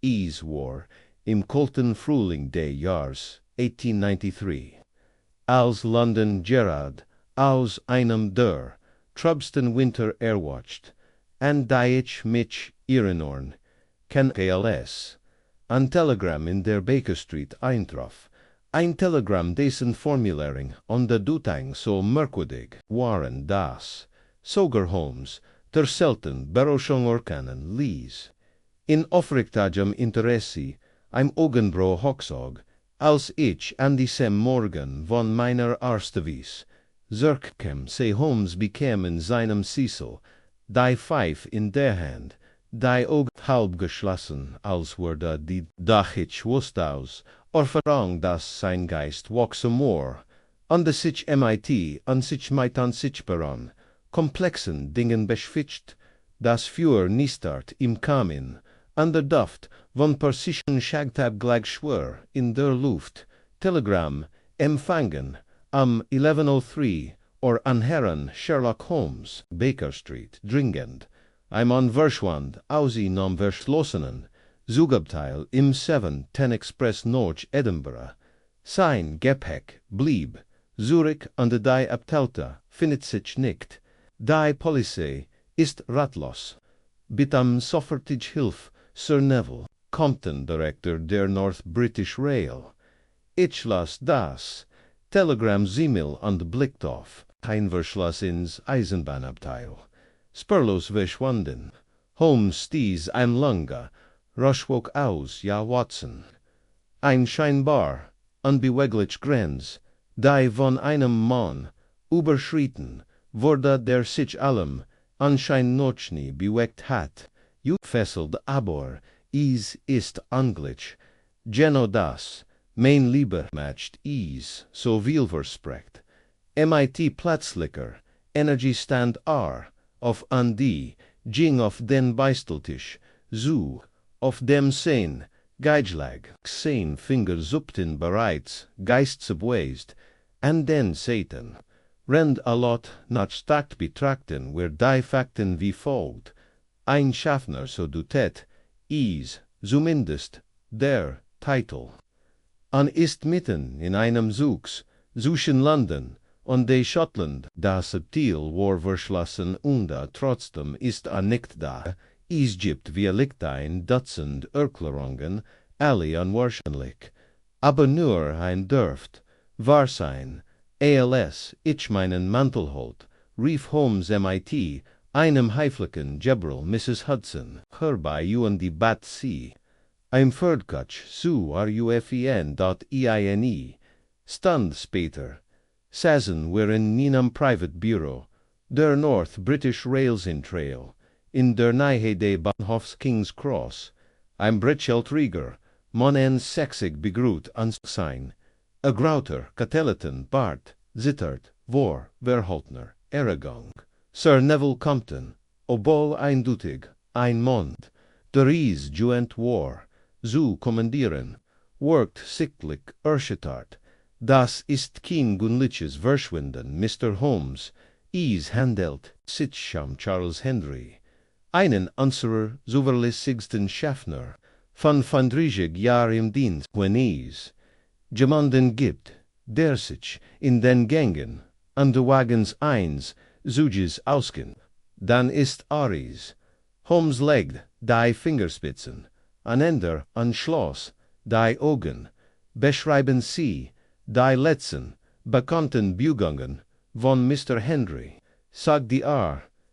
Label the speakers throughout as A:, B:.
A: Ease war, im Colton Frühling des Jahres 1893. Als London Gerard, aus einem der trubsten Winter erwacht, and die mich Ehrenorn, can KLS. Ein Telegramm in der Baker Street eintraf. Ein Telegramm dessen Formulering on der Dutang so merkwürdig waren, das Sogar Holmes der selten Beroschung orkanen ließ. In aufrichtigem Interesse im Augenbraue hochzog, als ich an diesem Morgen von meiner Arstewies zurückkam, Holmes bekam in seinem Sessel, die Pfeife in der Hand, die Augen halb geschlossen, als würde die Doch ich wusste aus, Erfahrung, dass sein Geist wachsen more, an de sich MIT, an sich mit an sich beran, komplexen Dingen beschwitzt, das für Nistart im Kamin, an der Duft von persischen Schagtab gleich schwör in der Luft, Telegramm, empfangen, am 11:03 or an Herrn Sherlock Holmes, Baker Street, dringend, I'm on Verschwand, ausie nom verschlossenen, Zugabteil im 7:10 Express Norch Edinburgh. Sein Gepäck blieb Zurich an de die Abtelte findet sich nicht. Die Polizei ist ratlos. Bitte sofortig Hilf, Sir Neville, Compton Director der North British Rail. Ich las das Telegramm Ziemel und blickt auf. Kein Verschluss ins Eisenbahnabteil. Spurlos verschwunden. Holmes stieß ein langer, Rushwalk aus, ja Watson. Ein scheinbar, unbeweglich Grenze, die von einem Mann überschritten wurde, der sich allem anscheinlich bewegt hat, gefesselt, aber es ist unglücklich, genau das, mein Lieber matcht es, so vielversprechend. MIT plötzlicher, Energiestand R, auf an die, ging auf den Beisteltisch, zu, auf dem Sein, Geijlag, sein Finger suppten bereits, geistzubweist, an den Satan, rend a lot not stark betrachten, wer die Fakten wie folgt, ein Schaffner so dutet, is, zumindest, der Titel. An ist mitten in einem Zugs, zwischen London und de Schottland, das Subtil war verschlossen und trotzdem ist nicht da, es gibt wie liegt ein Dutzend Erklärungen, alle unwahrscheinlich, aber nur ein dürft, wahr sein, als ich meinen Mantel holt, rief Holmes MIT, einem heiflichen Gebral Mrs. Hudson, herbei und die Bat C. Ein Pferdkutsch zu RUFEN.EINE, stand später, saßen wir in einem Private Bureau, der North British Rails in Trail, in der Nähe des Bahnhofs King's Cross, ein Brettschelträger, man sexig begrüht an sein, a grauter, Katelleten, Bart, zittert, vor, Verhaltner, Erregung, Sir Neville Compton, obwohl eindeutig, ein Mond, der is Juent war, zu kommandieren, workt sichtlich erschüttert, das ist kein günliches Verschwinden, Mr. Holmes, is handelt sich Charles Henry, einen unserer zuverlässigsten Schaffner, von 30 Jahr im Dienst, wenn es jemanden gibt, der sich in den Gängen an de Wagens eins Zuges auskennt, dann ist Aries. Holmes legt die Fingerspitzen aneinander an Schloss, die Augen, beschreiben sie die letzten bekannten Bewegungen von Mr. Henry, sagt die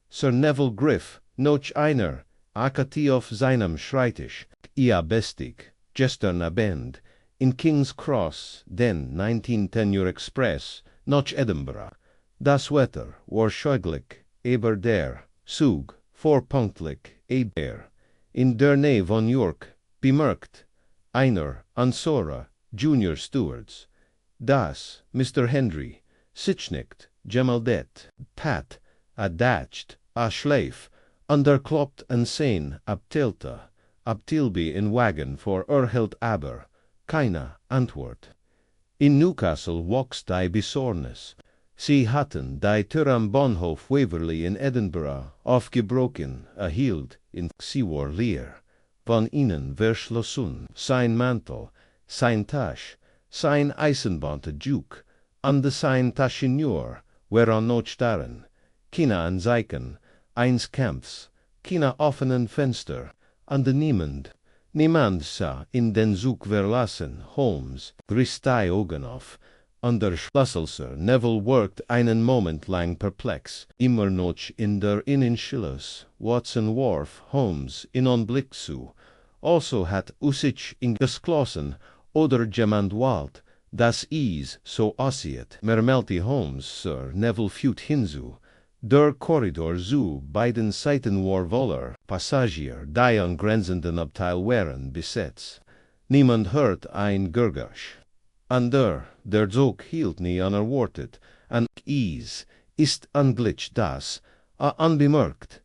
A: Sir Neville griff noch einer Akati auf seinem Schreibtisch, ia bestig, gestern Abend, in King's Cross, den 1910 Express, nach Edinburgh. Das Wetter war scheußlich, aber der Zug vorpunktlich, aber in der Nähe von York, bemerkt, einer unserer Junior Stewards, dass Mr. Henry sich nicht gemeldet hat, adacht, schleif, underkloppt en sein abtilby in Wagen vor erhält aber keine Antwort. In Newcastle wuchs die Besorgnis. Sie hatten die Tür am Bahnhof Waverley in Edinburgh aufgebrochen, erhielt in sie war leer. von ihnen verschlossen, sein Mantel, sein Tasch, sein Eisenbahn Juk, an de sein Taschenjör, whereon noch starren, kina an Zeichen, eins Kampfs, kina offenen Fenster, an de niemand sah in den Zug verlassen, Holmes, Christie Augen auf, an der Schlüsselser, Neville worked einen Moment lang perplex, immer noch in der Innenschluss, Watson warf Holmes in Blick zu, also hat sich in geschlossen, oder jemand walt, das so aussieht, mermelti Holmes, Sir, Neville führt hinzu, der Korridor zu beiden Seiten war voller Passagier, die an grenzenden Abteil waren besetzt. Niemand hört ein Gurgasch. An der Zug hielt nie unerwartet, an ist ein Glitch das, unbemerkt.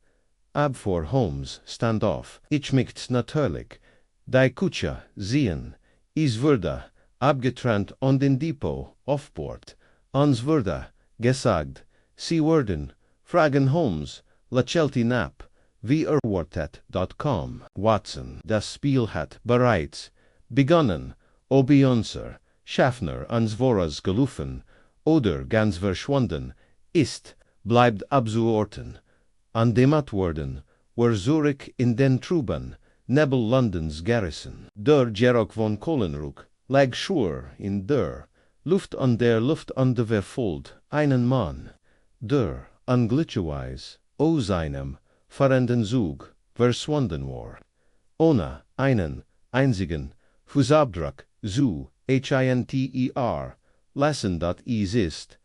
A: Ab vor Holmes stand auf, ich michts natürlich, die Kutsche sehen, wurde abgetrennt an den Depot, aufbord, uns wurde gesagt, sie werden fragen Holmes, Lachelti Knapp, wie wartet.com. Watson, das Spiel hat bereits begonnen, ob unser Schaffner ans Voraus gelaufen oder ganz verschwunden ist, bleibt abzuorten. An dem Antworten war Zurich in den Truben, nebel Londons Garrison. Der Gerock von Kohlenruck lag schur in der Luft an der verfolgt einen Mann, der unglücklicherweise aus einem fahrenden Zug verschwunden war, ohne einen einzigen Fußabdruck zu hinter, lassen dat ist,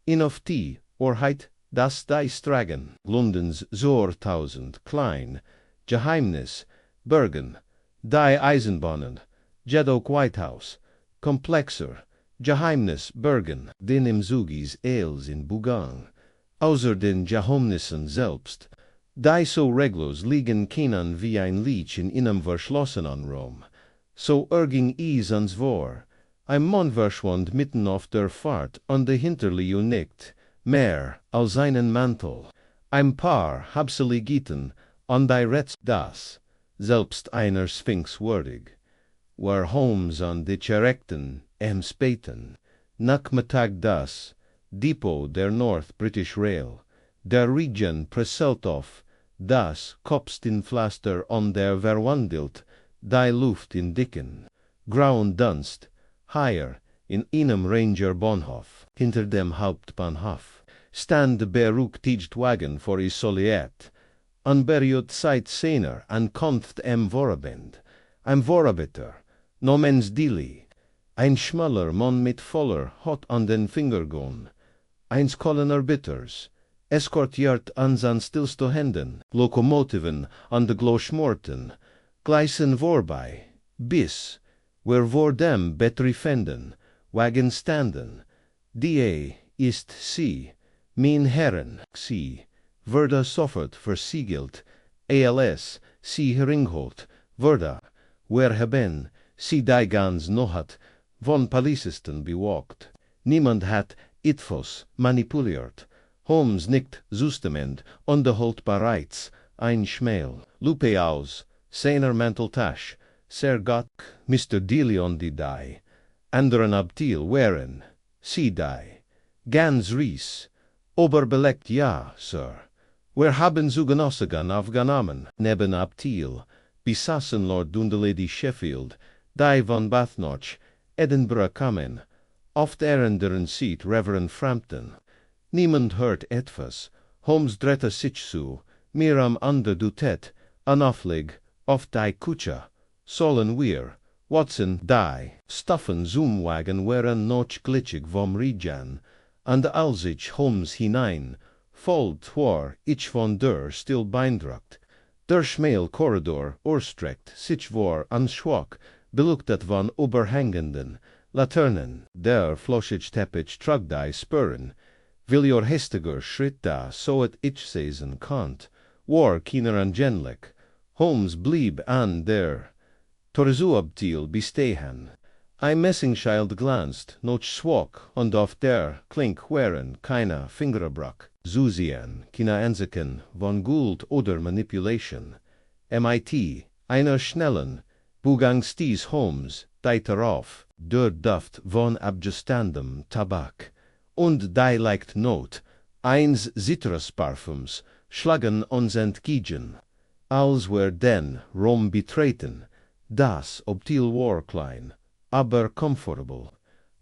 A: in auf die Wahrheit, das dies tragen, Londons 1000 klein, Geheimnis, Bergen, die Eisenbahnen, Jedok White House, komplexer, Geheimnis, Bergen, den im Zugis Els in Bugang, außer den Geheimnissen selbst, die so reglos liegen können wie ein Leech in einem verschlossenen Raum, so erging ans vor, ein Mann verschwand mitten auf der Fahrt an der Hinterli und nicht mehr als einen Mantel, ein paar habselig Gitten an die Retz das, selbst einer Sphinx würdig, war Holmes an die Cherekten späten, Nachmittag das, Depot der North British Rail, der Region Preseltoff, das Kopfsteinpflaster an der verwandelt, die Luft in dicken, grauen Dunst, higher in einem Ranger-Bahnhof, hinter dem Hauptbahnhof, stand berücksichtigt vor isoliert, an Zeit seiner Ankunft Vorabend, ein Vorarbeiter, namens Dilly, ein schmaler Mann mit voller Hot an den Fingergön, eins Koloner Bitters, eskortiert an sein stillste Händen, Lokomotiven an de Gloschmorten, Gleisen vorbei, bis, wer vor dem betreffenden Wagen standen, die ist sie, mein Herren, sie, wurde sofort versiegelt, als sie ringholt, wurde, wer haben, sie die ganz Nacht von Polizisten bewacht. Niemand hat etwas manipuliert. Holmes nicht zustimmt, unterholt bereits ein Schmähl. Lupe aus, seiner Manteltasche, sehr Gott, Mr. Deleon die die, anderen Abteil wären, sie die, ganz ries, oberbelegt ja, Sir. Wir haben zu Genossigen aufgenommen, neben Abteil, besaßen Lord Dundee Sheffield, die von Bathnoch, Edinburgh kamen, oft ehrenderen Seat Reverend Frampton. Niemand hört etwas, Holmes drehte sich zu, mir am Ende dutet, an Aufleg, auf die Kutsche, sollen wir, Watson, die, Stoffen Zoomwagen wären noch glitschig vom Regen, und als ich Holmes hinein, folgt war ich von der still beeindruckt. Der schmäle Korridor urstreckt sich war schwach, beleuchtet von überhängenden Laternen, der floschig Teppich trug die Spuren, will hastiger Schritt da, so ich sehen konnt, war keiner angenlich. Holmes blieb an der Torzuabteil bestehen. Ein Messingschild glanzt, noch schwach, und auf der Klink waren keine Fingerbruch, Zusehen, keine Anzeichen von Gold oder Manipulation. MIT, einer schnellen, Bugangsties Holmes, deiter auf, der Duft von abgestandem Tabak, und die leicht Not, eins Zitrusparfums, schlagen uns entgegen, als wir den Raum betreten, das Obtil war klein, aber comfortable.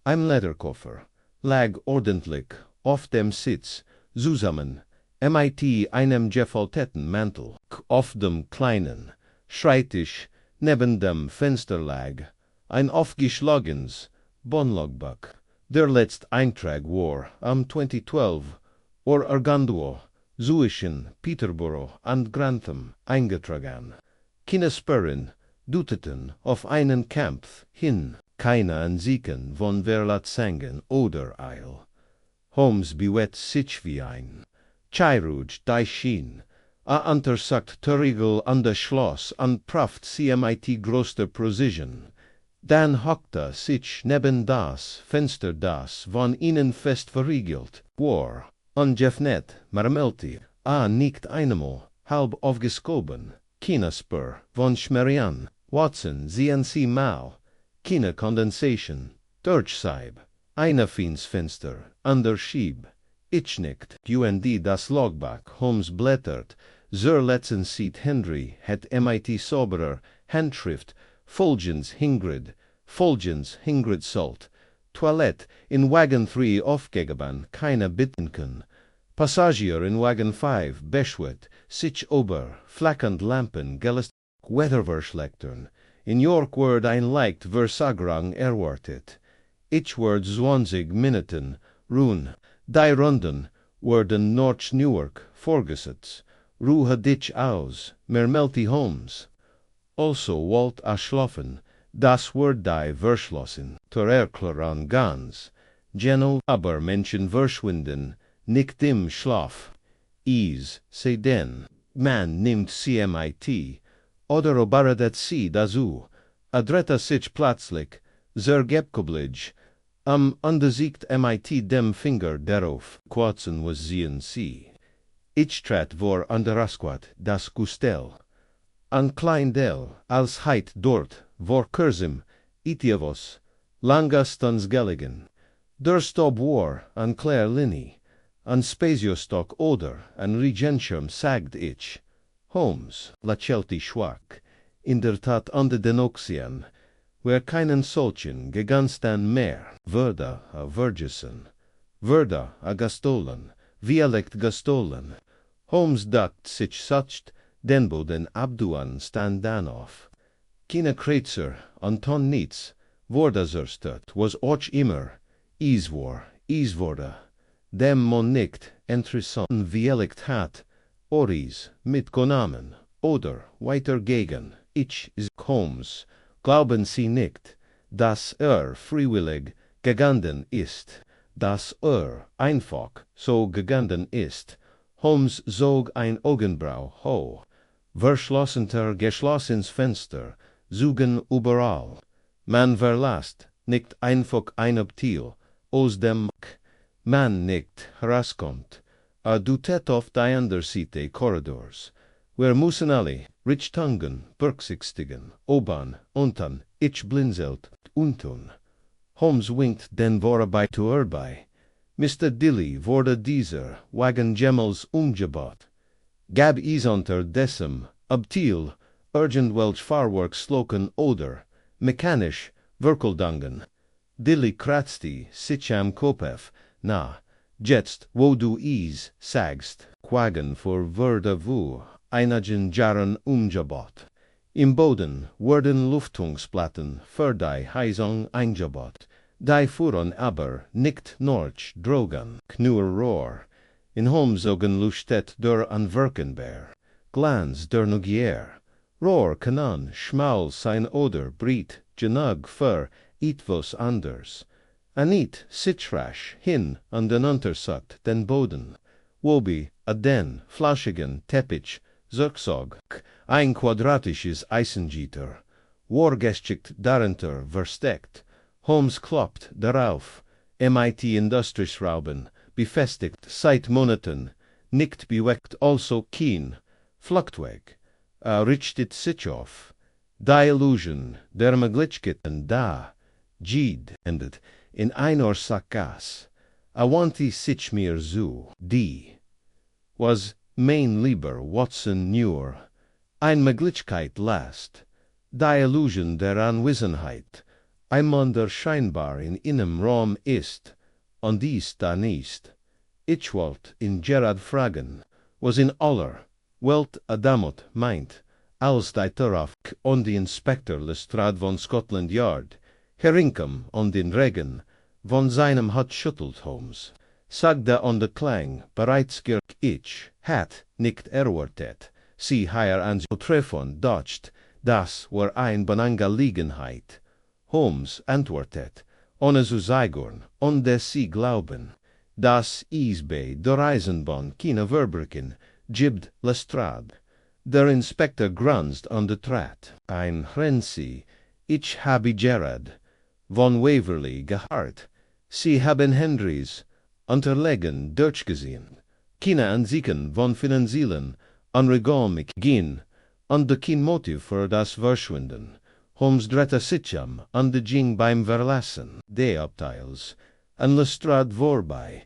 A: Ein Lederkoffer lag ordentlich auf dem Sitz, zusammen, mit einem gefalteten Mantel, auf dem kleinen Schreibtisch neben dem Fenster lag, ein aufgeschlagenes Bonlogbuch. Der letzte Eintrag war am 2012 or Arganduo, zwischen Peterborough und Grantham eingetragen. Keine Spuren deuteten auf einen Kampf hin, keine Ansichten von Verletzungen oder Eil. Holmes bewegt sich wie ein Chirurg, die schien, untersucht die Regel an das Schloss und prüft sie mit größter Precision. Dann hockte sich neben das Fenster, das von ihnen fest verriegelt war, und geöffnet, marmelte, nicht einmal halb aufgeschoben, keine Spur von Schmerian, Watson, sehen Sie mal, keine Condensation, Durchsieb, eine Fins Fenster, ander Schieb, ich nicht, und das Logbuch, Holmes blättert, zur letzten Seite Henry het mit sauberer Handschrift, Folgens Hingrid Salt, Toilette in Wagon 3 aufgegeben, keine Bittenken, Passagier in Wagon 5, beschwert, sich ober, flackend Lampen, gelest, Wetterverschlechtern, in York word ein leicht Versagrang erwartet. Ich word 20 Minuten, ruhen, die Runden, worden Norch Newark, vorgesetzt, ruhe dich aus, mermelti Holmes. Also Walt schlafen, das word die verschlossen, zur Erklärung ganz, Geno aber Menschen verschwinden, nicht im Schlaf. Se denn, man nimmt CMIT, oder obaredet sie dazu, adretta sich plötzlich, sehr gebkoblich, undesiegt mit dem Finger darauf, quatzen was sehen sie. Ich trat vor an der Rasquat, das Gustell. An klein Del, als heit dort, vor Kurzem, itiavos, langastans gelegen. Der Stob war, an Claire Linney, an Spaziostock oder, an Regentium sagt ich. Holmes, lachelti schwach, in der Tat unter den Oxien, wer keinen solchen gegangen mehr, würde vergessen, würde gestohlen, Vialekt gestohlen. Holmes dacht sich sacht, den Boden abduan stand dan auf. Keine Kreuzer, Anton niets, wurde zerstört, was auch immer, is wurde, dem man nicht interessant Vialekt hat, Oris, mitgenommen, oder weiter gegen, ich ist Holmes, glauben Sie nicht, dass freiwillig gegangen ist, dass einfach so gegangen ist. Holmes zog ein Augenbrau hoch, verschlossenter geschlossenes Fenster, Zügen überall. Man verlasst nicht einfach ein Abteil aus dem man nicht herauskommt. Dutet auf die andere Seite Korridors, wir müssen alle Richtungen berücksichtigen, oben, unten, ich blinzelt, unten. Holmes winkt den Vorarbeiter bei. Mr. Dilly wurde dieser Wagen Gemmels umgebaut. Gab is unter dessen Abteil irgendwelch Fahrwerksloken oder mechanisch Werkeldangen. Dilly kratzte sich am Kopf, jetzt, wo du is sagst, Quagen für Wörter wo einigen Jahren umgebaut. Im Boden wurden Lüftungsplatten für die Heizung eingebaut. Die fuhren aber nicht norch drogen, nur Rohr. In Holmes Augen leuchtet der Anwirkenbär, Glanz der Neugier. Rohr kann schmal sein oder breit genug für etwas anders. Anit sitrasch hin an den Untersucht den Boden, wobi den flaschigen Teppich Zirksog, ein quadratisches Eisengitter, wargeschickt darunter versteckt. Holmes klopft darauf, mit Industrieschrauben, befestigt seit Monaten, nicht bewegt also kein Fluchtweg, richtet sich auf, Die Illusion der Möglichkeiten da, Gid endet in einer Sackgasse. Awanti sich mir zu, die was mein lieber Watson nur ein Möglichkeit last. Die Illusion der Anwesenheit, einmal der scheinbar in einem Raum ist, und dies da nicht. Ich wollt in Gerard fragen, was in aller Welt damit meint, als die Taraf und die Inspektor Lestrade von Scotland Yard, herinkom und den Regen von seinem hat schüttelt Holmes, sagte on de Klang bereits ich hat nicht erwartet, sie hier ans Treffen dodgt, das war ein Benangelegenheit. Holmes antwortet, ohne zu zeigen, und dass sie glauben, dass is bei der Eisenbahn keine Verbrücken gibt Lestrade. Der Inspektor grunzt an der Trat. Ein Grenze, ich habe Gerard von Waverley gehört. Sie haben Henrys Unterlegen durchgesehen. Keine Ansichten von finanziellen Anregungen gehen, und kein Motiv für das Verschwinden. Holmes drehte sich an de Ging beim Verlassen des Abteils, an Lestrade vorbei.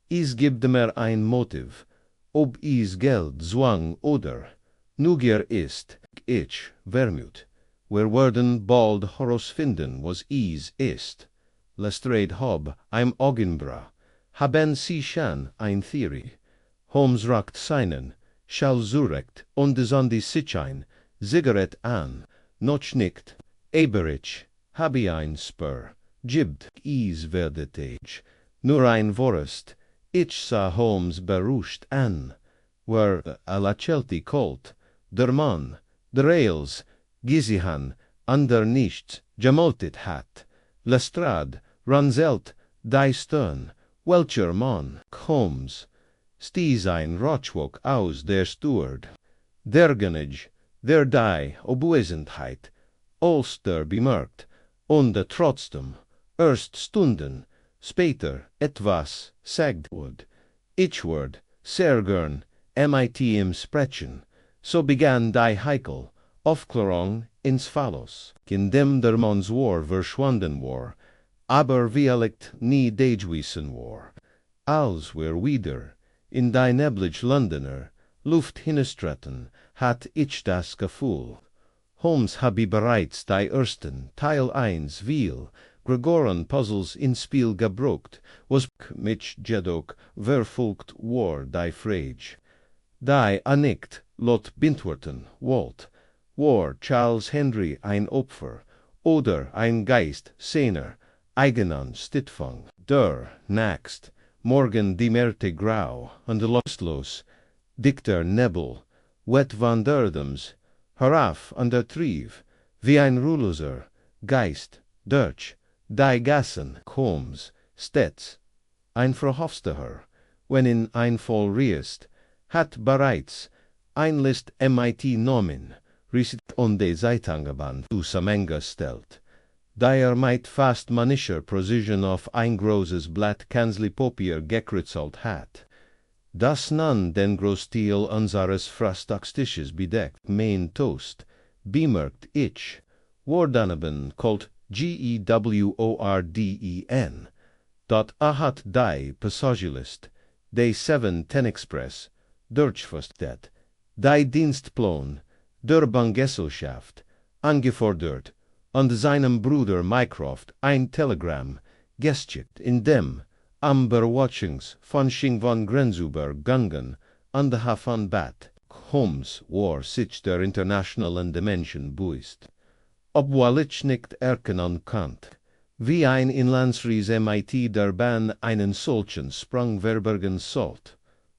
A: Es gibt mir ein Motiv, ob es Geld, Zwang oder Neugier ist, ich, Wermut. Wir werden bald herausfinden, was es ist. Lestrade hab ein Augenbraue, haben Sie schon ein Theorie? Holmes raucht seinen, schall zurecht und zündet sich ein Zigarette an, noch nicht. Aber ich habe ein Spur, gibt es werdet ich, nur ein Wurst. Ich sah Holmes beruhigt an, wer la Celti kalt, der Mann, der Rails, Gisihan, ander nichts, gemoltet hat. Lestrade, ranzelt, die Stirn, welcher Mann, Holmes, stieß ein Rotschwok aus der Steward. Der Genage, der die Obwesendheit, Olster bemerkt, und trotzdem, erst Stunden, später etwas sagt wurde. Ich würde sehr gern mit ihm sprechen. So begann die heikel Aufklärung ins Fallos, in dem der Manns war verschwunden war, aber vielleicht nie dagwissen war. Als wir wieder in die neblige Londoner Luft hineintraten, hat ich das Gefühl, Holmes habe bereits die ersten Teil 1 viel Gregoren Puzzles ins Spiel gebracht, was mich jedoch verfolgt war die Frage. Die nicht lot bintwerten wollt, war Charles Henry ein Opfer oder ein Geist seiner eigenen Stiftung, der nächst morgen die Märte grau und lustlos, dichter Nebel, wet van derdems, herauf an der Trief, wie ein ruhloser Geist, durch die Gassen, Holmes, stets, ein verhofsteher, wenn in ein voll riest, hat bereits ein List mit Nomen, risit on de Zeitangeband zusammengestellt. Mit fast manischer Precision auf ein großes Blatt Kanzli Papier gekritzelt hat. Das nun den Großteil unseres Frühstückstisches bedeckt, mein Toast, bemerkt ich, Wardaneben called Geworden, dort hat die Passagierlist, de 710 Express, durchversteht, die Dienstplan, der Bahngesellschaft, angefordert, und seinem Bruder Mycroft ein Telegramm geschickt, in dem Amberwatchings von Grenze übergangen an der Hafen Bat. Holmes war sich der internationalen Dimension bewusst, obwohl ich nicht erkennen konnte, wie ein Inlandsreise mit der Bahn einen solchen Sprung verbergen sollte.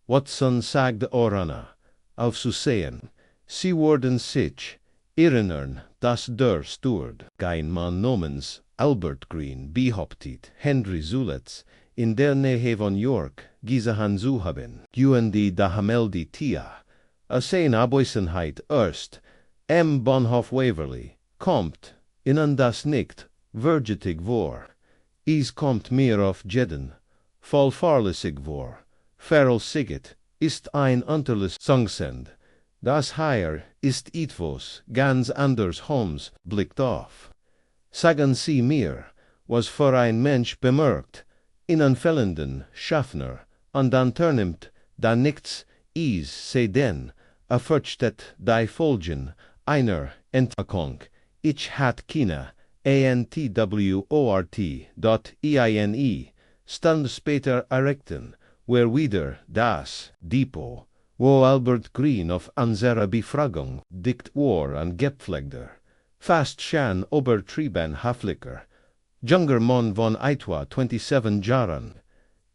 A: Watson sagte Orana, aufzusehen, sie würden sich erinnern, dass der Steward, kein Mann namens Albert Green, behauptet, Henry Zulitz in der Nähe von York gesehen zu haben. Die Dahameldi Tia, seine Abwesenheit erst am Bahnhof Waverley, kommt ihnen das nicht vergetig vor. Es kommt mir auf jeden Fall fahrlässig vor. Farrell Siget ist ein unterles Sungsend, Das Higher ist etwas ganz anders Holmes blickt auf. Sagen Sie mir, was für ein Mensch bemerkt, in anfällenden Schaffner, und dann turnimmt da nichts is se denn, versteht die Folgen einer Entdeckung, ich hat keine, antwort.eine, Stunde später erregten, where wieder das Depot, wo Albert Green auf unsere Befragung dicht war und gepflegter, fast schon übertrieben Haflicker, junger Mann von etwa 27 Jahren,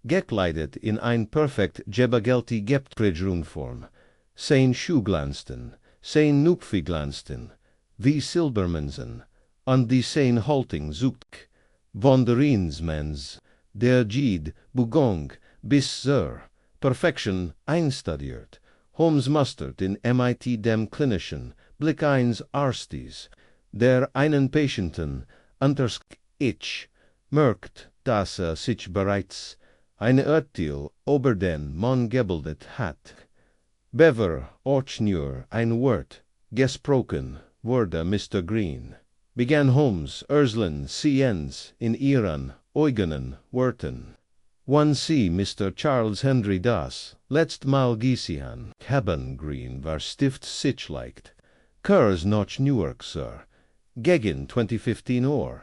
A: gekleidet in ein perfekt gebegelte Geptridge-Uniform, sein Schuh glanzten, sein Nupfi glanzten, wie Silbermünzen, und die sein Halting sucht, von der Rinsmens, der Gid Bugong bis zur Perfektion einstudiert, Holmes mustert in MIT dem klinischen Blick eines Arztes, der einen Patienten untersucht, ich merkt, dass sich bereits ein Urteil über den Mann gebildet hat. Bever auch nur ein Wort gesprochen wurde Mr. Green, begann Holmes Urslen Ciens in ihren eigenen Worten. Wann Sie Mr. Charles Henry das letzte Mal gesehen haben, Green war stift sich leicht. Kurs nach Newark, Sir. Gegen 2015 Uhr.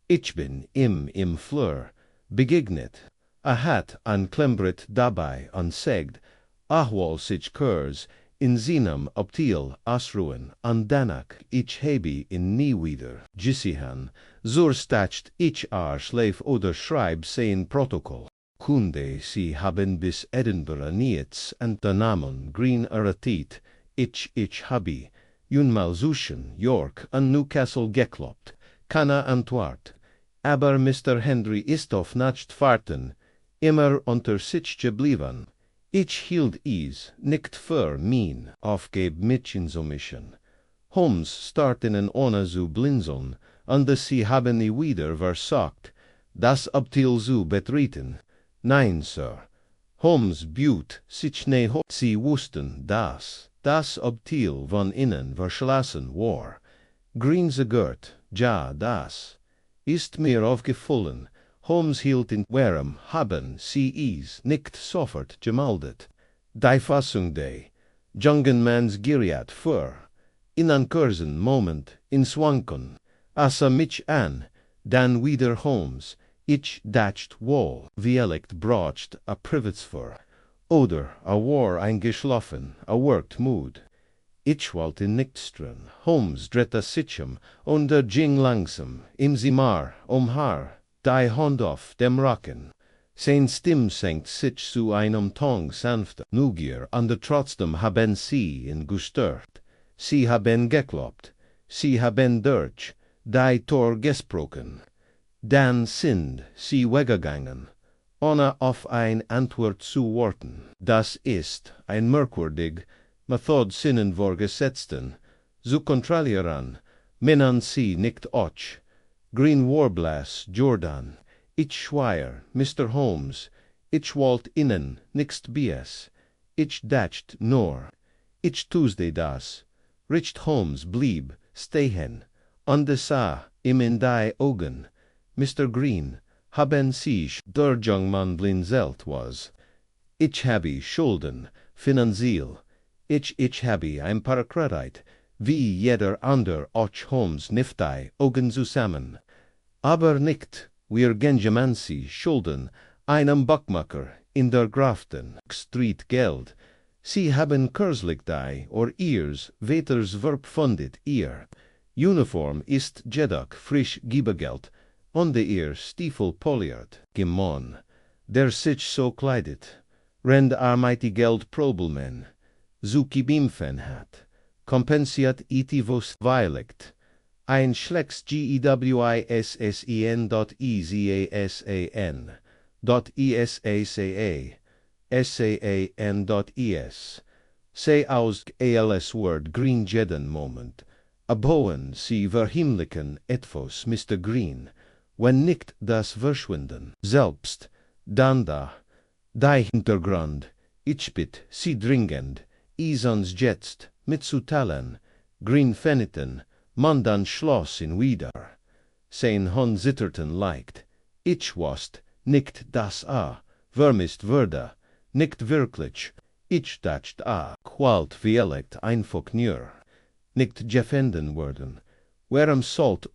A: Ich bin ihm im Flur begegnet. Hat an Klembrit dabei und sagt, ahwal sich Kurs in seinem Abteil ausruhen und danach ich habe ihn nie wieder gesehen, so statt ich schleif oder schreib sein Protokoll. Kunde Sie haben bis Edinburgh nichts unternommen, Green erratet, ich habe junmal zwischen York und Newcastle gekloppt, keine Antwort. Aber Mr. Henry ist auf nicht fahrten, immer unter sich geblieben. Ich hielt es nicht für mein aufgeb Mädchen zu mischen. Holmes starten ohne zu blinzeln, und Sie haben nie wieder versagt, das Abteil zu betreten. Nein, Sir. Holmes büht sich ne ho. Sie wussten, dass das Abteil von innen verschlossen war. Green sagert, ja, das ist mir aufgefallen. Holmes hielt in warum haben Sie es nicht sofort gemeldet. Die Fassung des jungen Manns geriet für einen kurzen Moment in Schwanken, mich an, dann wieder Holmes, ich dacht wohl, vielleicht braucht Privatsphäre, oder war eingeschlafen, workt mood. Ich wollte nicht stören. Holmes drehte sich und ging langsam, im Zimmer, Haar, die Hand auf dem Rücken. Sein Stimm senkt sich zu einem Ton sanfter Neugier, und trotzdem haben Sie ihn gestört. Sie haben gekloppt. Sie haben durch die Tor gesprochen. Dann sind Sie weggegangen, ohne auf eine Antwort zu warten. Das ist ein merkwürdig Method Sinnen vorgesetzten, zu kontrollieren, meinen Sie nicht auch? Green Warblas, Jordan, ich schweier, Mr. Holmes, ich wollt Ihnen nichts bies, ich dacht nur, ich tuste das. Richard Holmes blieb stehen, und sah ihm in die Augen. Mr. Green, haben sich der Jungmann blinzelt was. Ich habe Schulden, finanziell. Ich habe ein paar Kredit, wie jeder ander auch Holmes nifty Augen zusammen. Aber nicht, wir Gengemancy Schulden, einem Backmacher in der Grafton Street Geld. Sie haben kürzlich die or ihrs Veters verpfundet ihr. Uniform ist jedoch frisch Giebegeld, und ihr Stiefel poliert, gemon, der sich so kleidet, rend armighty Geld Probelmen. Zuki Bimfen hat, kompensiert itivos violect, ein schlecks gewissен .esasan.esaca.san.es, se aus als word green jeden moment, aboen sie verhimmlichen etwas Mr. Green, wenn nicht das Verschwinden selbst, dann da, die Hintergrund, ich bitt sie dringend, is uns jetzt, mitzutalen, green feniten, mandan schloss in wieder. Sein hon zitterten leicht. Ich wast, nicht das vermisst würde, nicht wirklich. Ich dacht qualt vielect einfach nur. Nicht gefänden worden. Warum sollt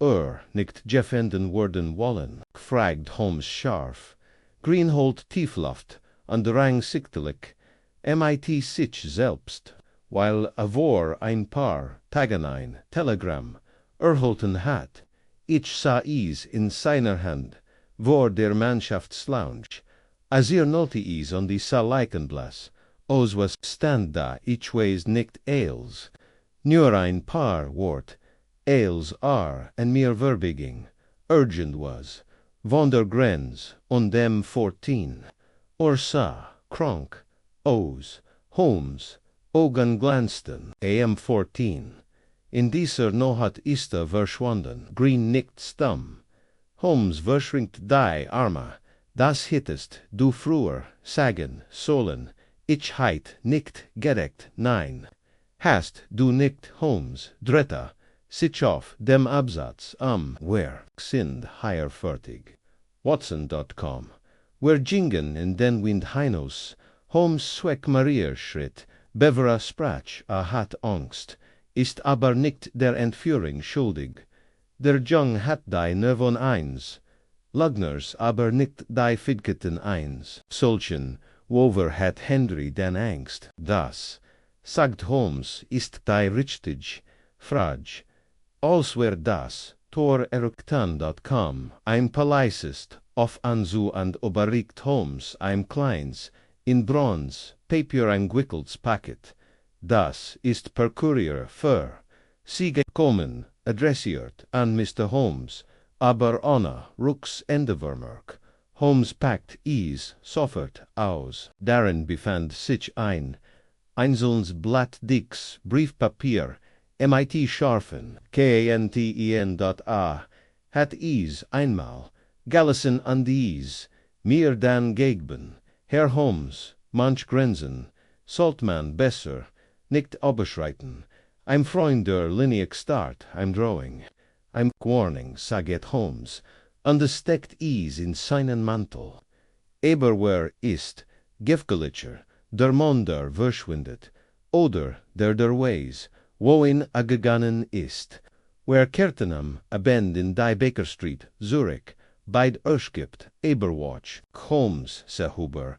A: nicht gefänden worden wollen? Fragt Holmes scharf. Greenhold tieflaft, und rang sichtlich, mit sich selbst, weil vor ein paar Tagen ein Telegramm erhalten hat. Ich sah es in seiner Hand, vor der Mannschaftslounge. Als nollte es on die Leichenblass, os was stand da, ich weiß nicht eils. Nur ein paar Wort, eils en mir verbiging, urgent was, von der Grenze, und dem 14. Orsa, krank, os, Holmes, Augen glanzten, am 14. In dieser no hat Ista verschwunden, green nicht stumm. Holmes verschrinkt die Arme, das hittest du früher sagen sollen, ich heit nicht gedeckt, nein. Hast du nicht, Holmes, dritter, sich auf dem Absatz wer sind higher fertig. Watson.com. Wer jingen in den Wind Heinos, Holmes Zweck Maria schritt, bevera sprach hat Angst, ist aber nicht der Entführung schuldig. Der Jung hat die Nervon eins, Lugners aber nicht die Fidgeten eins. Solchen, wover hat Henry den Angst, das, sagt Holmes, ist die richtig, frage. Als wer das, Tor Eruktan.com, ein Paleisist, auf Anzu and Obericht Holmes, ein kleins, in Bronze, Papier eingewickels Paket. Das ist per Courier für Sie gekommen, adressiert an Mr. Holmes, aber ohne Rücksendevermerk. Holmes packt es sofort aus. Darin befand sich ein einzelnes Blatt dickes Briefpapier, mit scharfen, KANTEN.A, hat es einmal, Gallison an dies, mir dann gegeben, Herr Holmes, manch Grenzen, sollt man besser, nicht überschreiten. I'm Freund der Linie start, I'm drawing. I'm warning, saget Holmes, understeckt es in seinen Mantel. Aber wer ist, Gefgelicher, der Monder verschwindet, oder der Weis, wohin gegangen ist, wer Kertenam abend in die Baker Street, Zurich, beid erschgibt, Eberwatch, Holmes, Sehuber,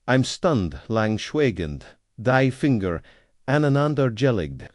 A: I'm stunned lang schweigend, die Finger aneinander gelegt,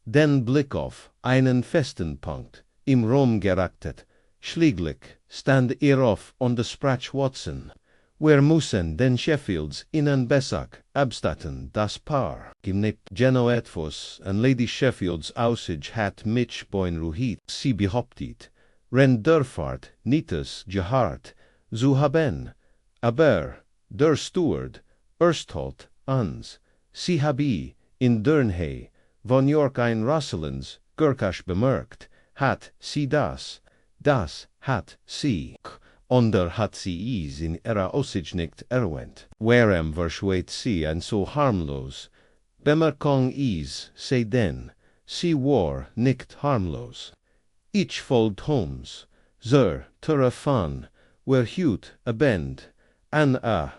A: den Blick auf einen festen Punkt, im Raum geraktet, schlieglich, stand auf und sprach Watson, wer müssen den Sheffields innen Besack abstatten, das Paar, gimnebt Geno etwas, an Lady Sheffields Aussage hat mich boin ruhit, sie behauptet, ren derfahrt, nites gehart, zu haben, aber, der Steward, erstholt, ans, sie habi, in Dernhay, von York ein Rosselins, Gurkasch bemerkt, hat sie das hat sie, onder hat sie es in ihrer Aussicht nicht erwähnt. Warem verschweigt sie ein so harmlos, Bemerkung is, sei denn, sie war nicht harmlos. Ich folgt Holmes, Sir, Turafan, wer hut abend, an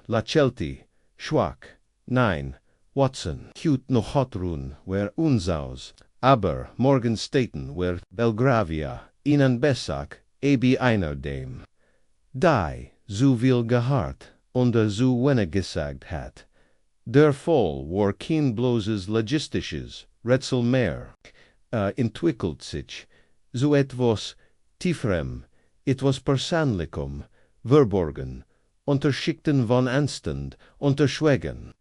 A: la Chelti, schwach, nein, Watson, hut noch hotrun, wer unsaus, aber Morgensteten, wer Belgravia, ihnen Besack, ebi einer dem. Die, so viel gehart, und so wenig gesagt hat. Der Fall war kein bloßes logistisches Rätsel mehr, entwickelt sich, so etwas tieferem, etwas persönlichem, verborgen, unterschickten von Anstand, unterschwegen.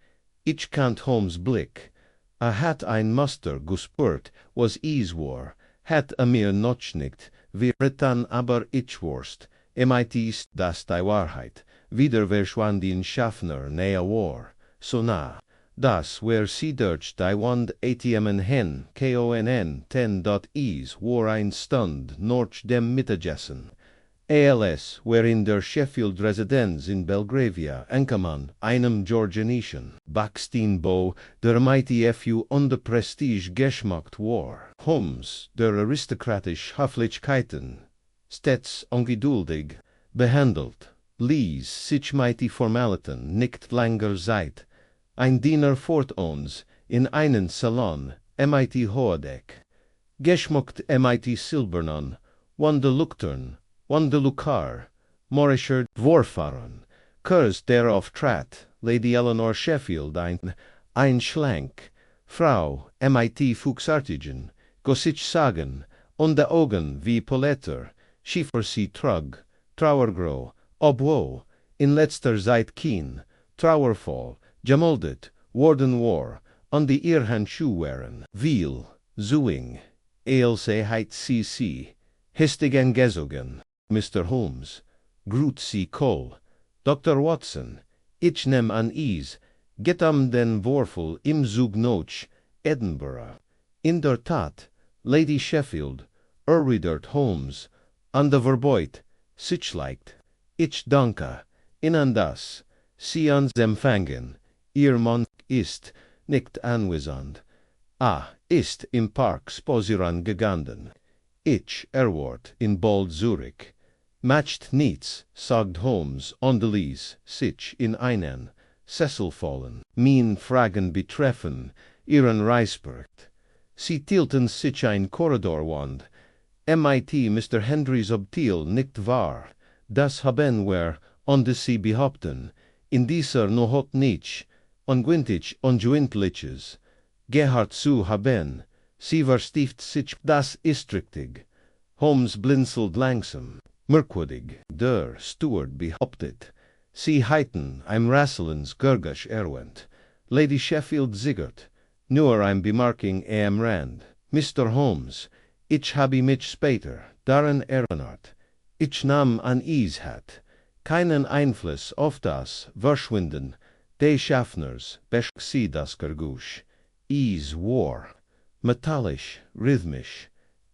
A: Ich kannt Holmes' Blick, hat ein Muster gespürt, was es war, hat mir noch nicht, wir retan aber ich wurst, mit das die Wahrheit, wieder verschwand in Schaffner näher war, so nah, das wer sie durch die Wand ATMen hen, KONN 10.is war ein Stund, noch dem Mittagessen, als, wherein der Sheffield Residenz in Belgravia, Enkermann, einem Georgenischen, Backsteinbau, der mighty Fu und Prestige geschmackt war. Holmes, der aristokratisch Höflichkeiten, stets ungeduldig, behandelt, ließ sich mighty Formalitäten nicht länger Zeit. Ein Diener fort uns, in einen Salon, mit Hohedeck. Geschmückt mit silbernen, Wanderluktern, Wanderlukar, Morischer Vorfahren, Kurs darauf trat, Lady Eleanor Sheffield ein schlank, Frau, mit Fuchsartigen, Gossich sagen, und de Augen wie Poletter, schiefer sie trug, Trauergrau, obwohl, in letzter Zeit keen, trauervoll, gemoldet, worden war, und die ihr Handschuh waren, viel, zuing, se heit sie, histigen gesogen, Mr. Holmes, grut sie Cole, Dr. Watson, ich nehm an ease, get den Vorfall im Zug noch, Edinburgh. In der Tat, Lady Sheffield, erwidert Holmes, an der Verbeut, sich leicht, ich danke, Ihnen das, Sie uns empfangen, Ihr Mann ist nicht anwesend, ist im Park spazieren gegangen. Ich erwart in Bald Zurich. Matcht nichts, sagt Holmes und ließ sich in einen Sessel fallen. Mein Fragen betreffen ihren Reisport. Sie tielten sich ein Korridorwand. Mit Mr. Henry subtil nicht wahr, das haben wir, und sie behaupten, in dieser noch nicht, ungünstig unjuindliches, gehabt zu haben, sie verstieft sich, das ist richtig. Holmes blinzelt langsam, merkwürdig, der Steward behauptet, sie heiten ein Rasselens Gurgasch erwähnt, Lady Sheffield ziggert, nur ein Bemerking am Rand, Mr. Holmes, ich habe mich später daran erinnert, ich nahm an es hat keinen Einfluss auf das Verschwinden des Schaffners, sie das Gergusch, es war metallisch, rhythmisch,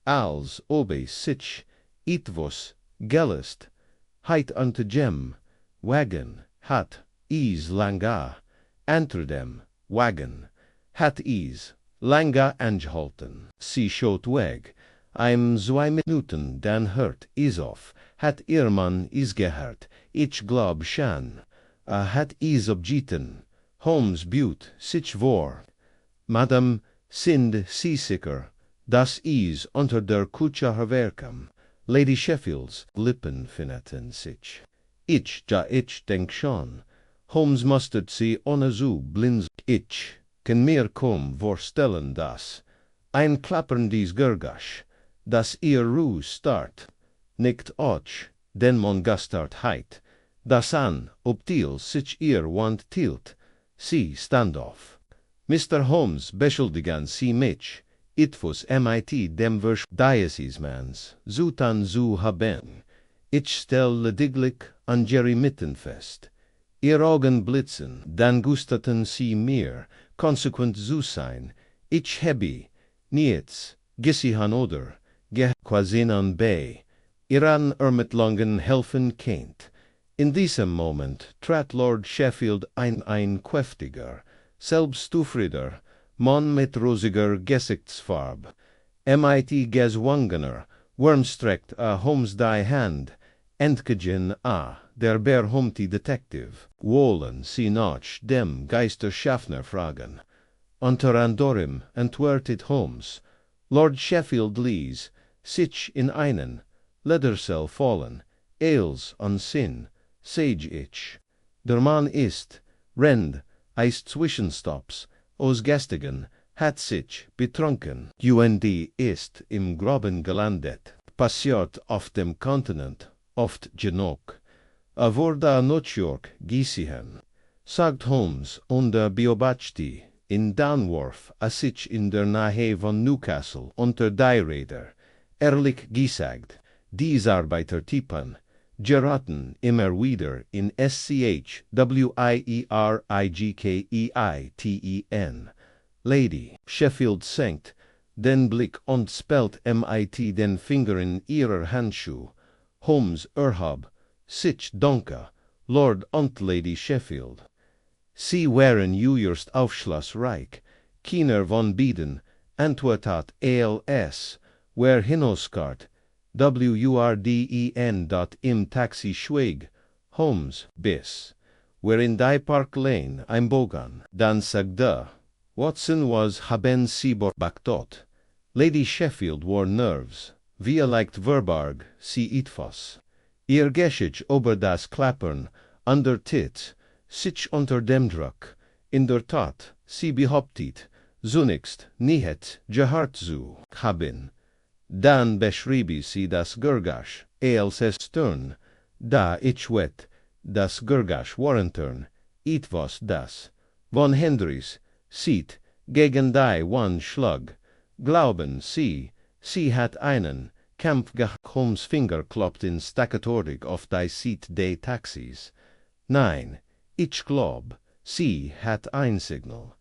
A: als ob sich etwas gelöst heit unter dem Wagen hat es lange, unter dem Wagen hat es lange angehalten. Sie schaut weg, 2 Minuten, dann hört es auf, hat ihr Mann es gehört, ich glaub schon, hat es abgeten, Holmes büht sich vor, Madame, sind Sie sicher, dass es unter der Kutsche herwerkam? Lady Sheffields Lippen fineten sich. Ich denk schon. Holmes mustert sie ohne zu blinzeln. Ich kann mir kaum vorstellen, dass ein klapperndes Gurgasch, das ihr Ruhe start, nicht auch den man gastart heit, das an, obtil sich ihr Wand tilt, sie standoff. Mr. Holmes beschuldigen Sie mich, etwas mit dem Versch Diocesmans zutan zu haben. Ich stell lediglich an Jerry mitten fest. Ihr Augen blitzen, dann gusteten Sie mir, konsequent zu sein. Ich habe nichts gesehen oder gesehen bei Ihren Ermittlungen helfen kennt. In diesem Moment trat Lord Sheffield ein kräftiger, selbstzufrieder Mann mit rosiger Gesichtsfarbe, mit gezwungener, wormstreckt Holmes die Hand, entgegen der berühmte Detektiv. Wollen Sie nach dem Geisterschaffner fragen? Unter anderem antwortet Holmes. Lord Sheffield ließ sich in einen Ledersessel fallen, als an Sinn, sag ich. Der Mann ist, rennt, Zwischenstopps, aus Gästigen, hat sich betrunken. Und ist im Graben gelandet, passiert auf dem Kontinent, oft genug. Wurde Notjork gesehen, sagt Holmes, und beobachtete in Danworth sich in der Nähe von Newcastle unter die Räder. Ehrlich gesagt, dies Arbeitertypen geraten immer wieder in Schwierigkeiten. Lady Sheffield senkt den Blick und spelt mit den Fingern ihrer Handschuhe. Holmes sich Donker, Lord und Lady Sheffield. Sie waren erst aufschlussreich, Kinder von Beden, Antwortat als, wer hinausgart, im Taxi schwieg, Holmes, bis, where in die Park Lane I'm bogan, dan sagde, Watson was haben sie beobachtet. Lady Sheffield wore nerves, wie leicht Verbarg, sie etwas. Ihr Geschich über das Klappern, under Tits, sich unter dem Druck, in der Tat, sie behauptet, zunächst nicht gehört zu haben. Dann beschrieb sie das Gergasch, als es stern, da ich wet, das Gergasch warentern, etwas das, von Hendrys, sieht, gegen die one Schlag, glauben sie hat einen, Kampf Holmes Finger klopft in staccatorig auf die Seat des Taxis. Nein, ich glaub, sie hat ein Signal,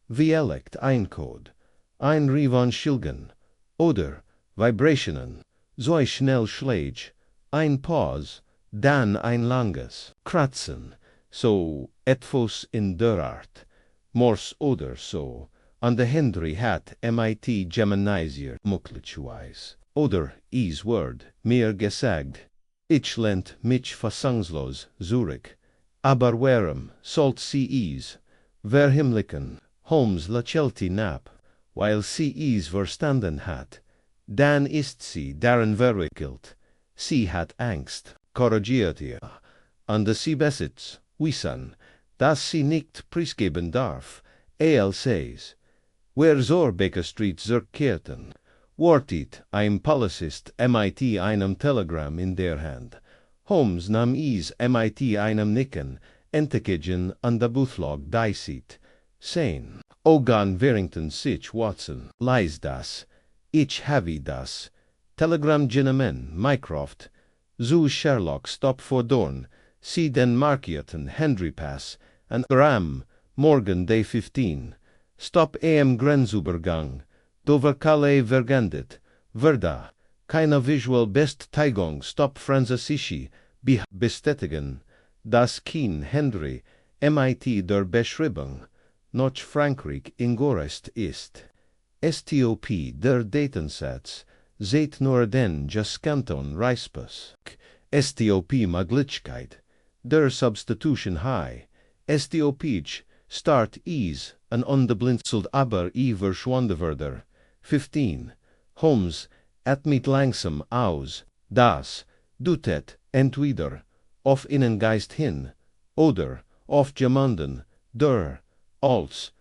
A: wie elect ein Code, ein Rivon Schilgen, oder Vibrationen, so schnell schlägt, ein Pause, dann ein langes Kratzen, so etwas in der Art, Morse oder so, an der Henry hat mit Geminisiert möglicherweise, oder Word, mir gesagt, ich lehnt mich fassungslos zurück, aber warum sollt sie verhimmlichen, Holmes lächelte knapp, weil sie verstanden hat, dann ist sie darin verwickelt, sie hat Angst, korrigierte und sie besitzt, wissen, dass sie nicht preisgeben darf, says, wer zur Baker Street zurückkehrten, wartet ein Polizist mit einem Telegramm in der Hand. Holmes nahm mit einem Nicken, entgegen an der Buchlog diceit, sein, Ogan Warrington sich Watson, lies das, ich habe das, Telegramm Gentleman, Mycroft, zu Sherlock stop for Dorn, sie den markierten Henry Pass, and Ram, morgen day 15, stop am Grenzübergang, Dover Calais vergendet, Verda, keine visual Bestätigung stop französische, bestätigen, das kein Henry, mit der Beschreibung, noch Frankreich ingorest ist. STOP der Datensatz, seht nur den Jaskanton Reispus. STOP Möglichkeit, der Substitution high. STOPich, start an unblinzelt aber verschwundewerder. 15. Holmes, mit langsam aus, das, dutet, entweder, auf Innengeist hin, oder, auf jemanden, der, als,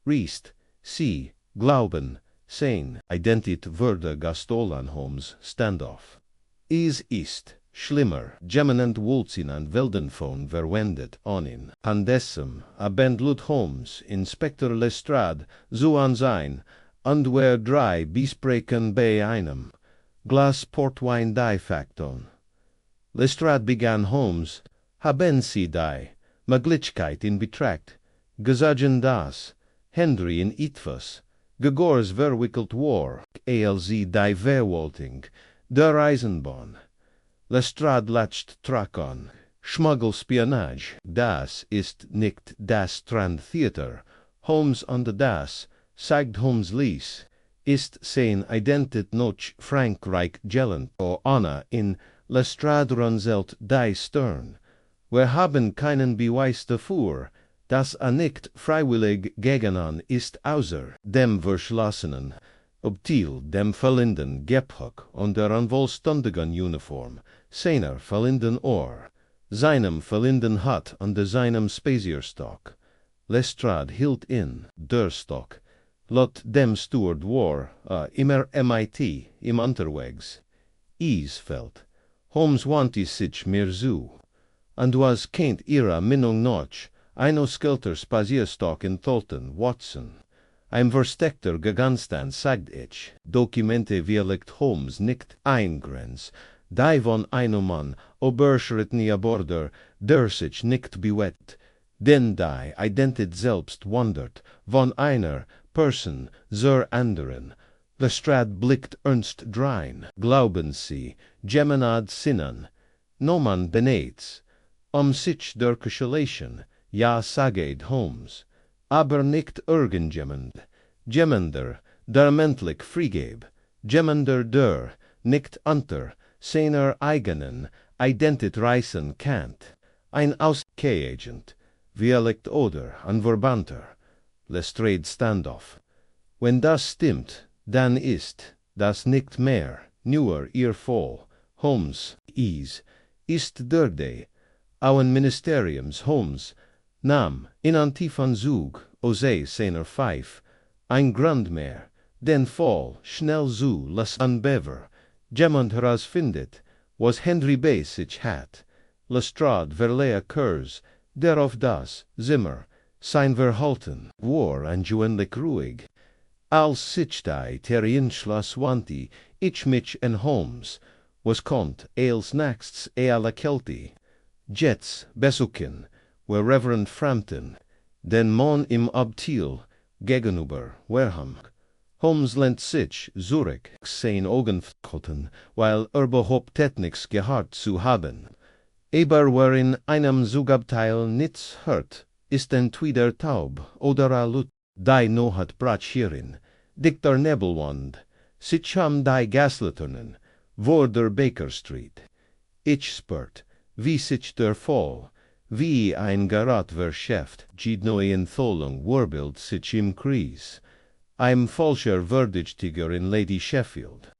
A: riest, sie, glauben, sein, identit würde Gastolan Holmes standoff. Ist, schlimmer, geminent Wulzin an Weldenfon verwendet onin, handessem, abendlut Holmes, Inspektor Lestrade, so an sein, und wer drei bespreken bei einem, Glas Portwein die Fakton. Lestrade begann Holmes, haben Sie die Möglichkeit in Betracht, gesagen das, Henry in etwas, gegors verwickelt war, sie die Verwaltung, der Eisenbahn. Lestrade latscht Trakon, Schmuggelspionage, das ist nicht das Strandtheater, Holmes und das, sagt Holmes Lies, ist sein Identit noch Frankreich gellend, o Anna in Lestrade runzelt die Stern. Wir haben keinen Beweis dafür, dass nicht freiwillig gegangen ist außer dem Verschlossenen, obtil dem verlinden Gepäck und der unvollständigen Uniform, seiner verlinden Ohr, seinem verlinden Hut und seinem Spazierstock. Lestrade hielt in, der Stock, lot dem Steward war, immer mit, im Unterwegs. Fällt, Holmes wandte sich mir zu, und was kennt ihrer Meinung noch, ein ausgelter Spazierstock in Tholton, Watson. Ein versteckter Gegenstand, sagt ich, Dokumente wirlegt Holmes nicht eingrenzt, die von einem Mann, überschrittene Border, der sich nicht bewegt, denn die Identität selbst wandert, von einer Person zur anderen, Lestrade blickt ernst drein, glauben sie, Geminad sinnen, Noman benates, sich der Kuschelation, ja saged Holmes, aber nicht irgendjemand, Gemender, der mentlich frigeb, Gemender der, nicht unter, seiner eigenen, Identit reißen kannt, ein Ausgehagent, Dialekt oder Anverwandter, Lestrade Standoff. Wenn das stimmt, dann ist das nicht mehr, nur ihr Fall, Holmes, ist der de, auen Ministeriums Holmes, nam, in antifan Zug, ose seiner Pfeif, ein Grund mehr, den Fall, schnell zu, las anbever, jemand herausfindet, was Henry bei sich hat, Lestrade verlea Kurs, darauf das, Zimmer, sein Verhalten, war anjuenlich ruhig, als sich die Terienschloss wanti, ich mich en Holmes, was kommt, als nächsts la Kelti, Jets, Besuchen, were Reverend Frampton, den Mann im Abteil, gegenüber, Wareham, Holmes lent sich, Zurich, sein Augenfalten, weil überhaupt nichts gehabt zu haben. Aber wer in einem Zugabteil nichts hört, ist entweder taub oder alut, die no hat Bratschirin, dick der Nebelwand, sich am die Gaslaternen, vor der Baker Street. Ich spürt, wie sich der Fall, wie ein Gerat verschäft, die neue Entholung warbild sich im Kreis. I'm falscher Verdächtiger in Lady Sheffield.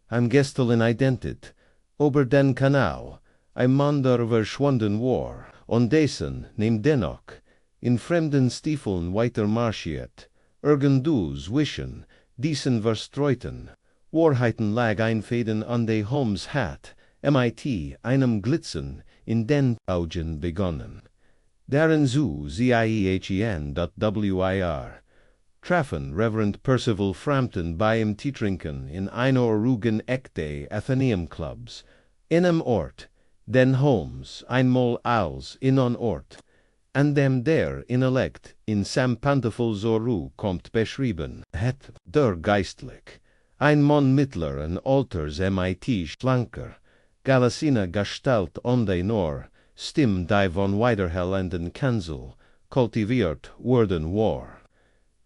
A: I'm Gestel in Identit, ober den Kanal, ein Mann der verschwunden war, und dessen, nehm dennoch, in fremden Stiefeln weiter marschiert, irgendwo zwischen diesen verstreuten Wahrheiten lag einfäden an de Holmes hat, mit einem Glitzen in den Augen begonnen. Darin zu Ziehen.wir trafen Reverend Percival Frampton bei im Teetrinken in einer ruhigen Eckde Athenaeum Clubs, in einem Ort, den Holmes einmal als in Ort, an dem der Intellekt in Sam Pantofel Zoru kommt beschrieben, het der Geistlich, ein Mann mittleren Alters mit schlanker, Galacina Gestalt onde nor, Stimm die von Widerhellenden Kanzel, kultiviert worden war.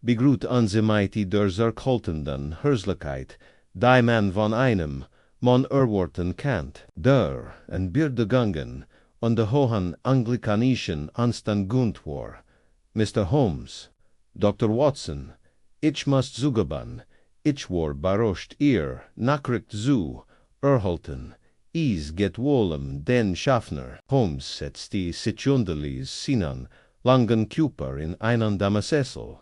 A: Begrüht uns mit der zerkoltenden Herzlichkeit, die man von einem Mann erwarten kannt, der en Birdegangen und de hohen anglikanischen Anstand gunt war. Mr. Holmes, Dr. Watson, ich must zugeben, ich war überrascht ihr Nachricht zu erhalten, get wohlem den Schaffner. Holmes setzt die Sichundelis sinan langen Kuper in einen Damasessel.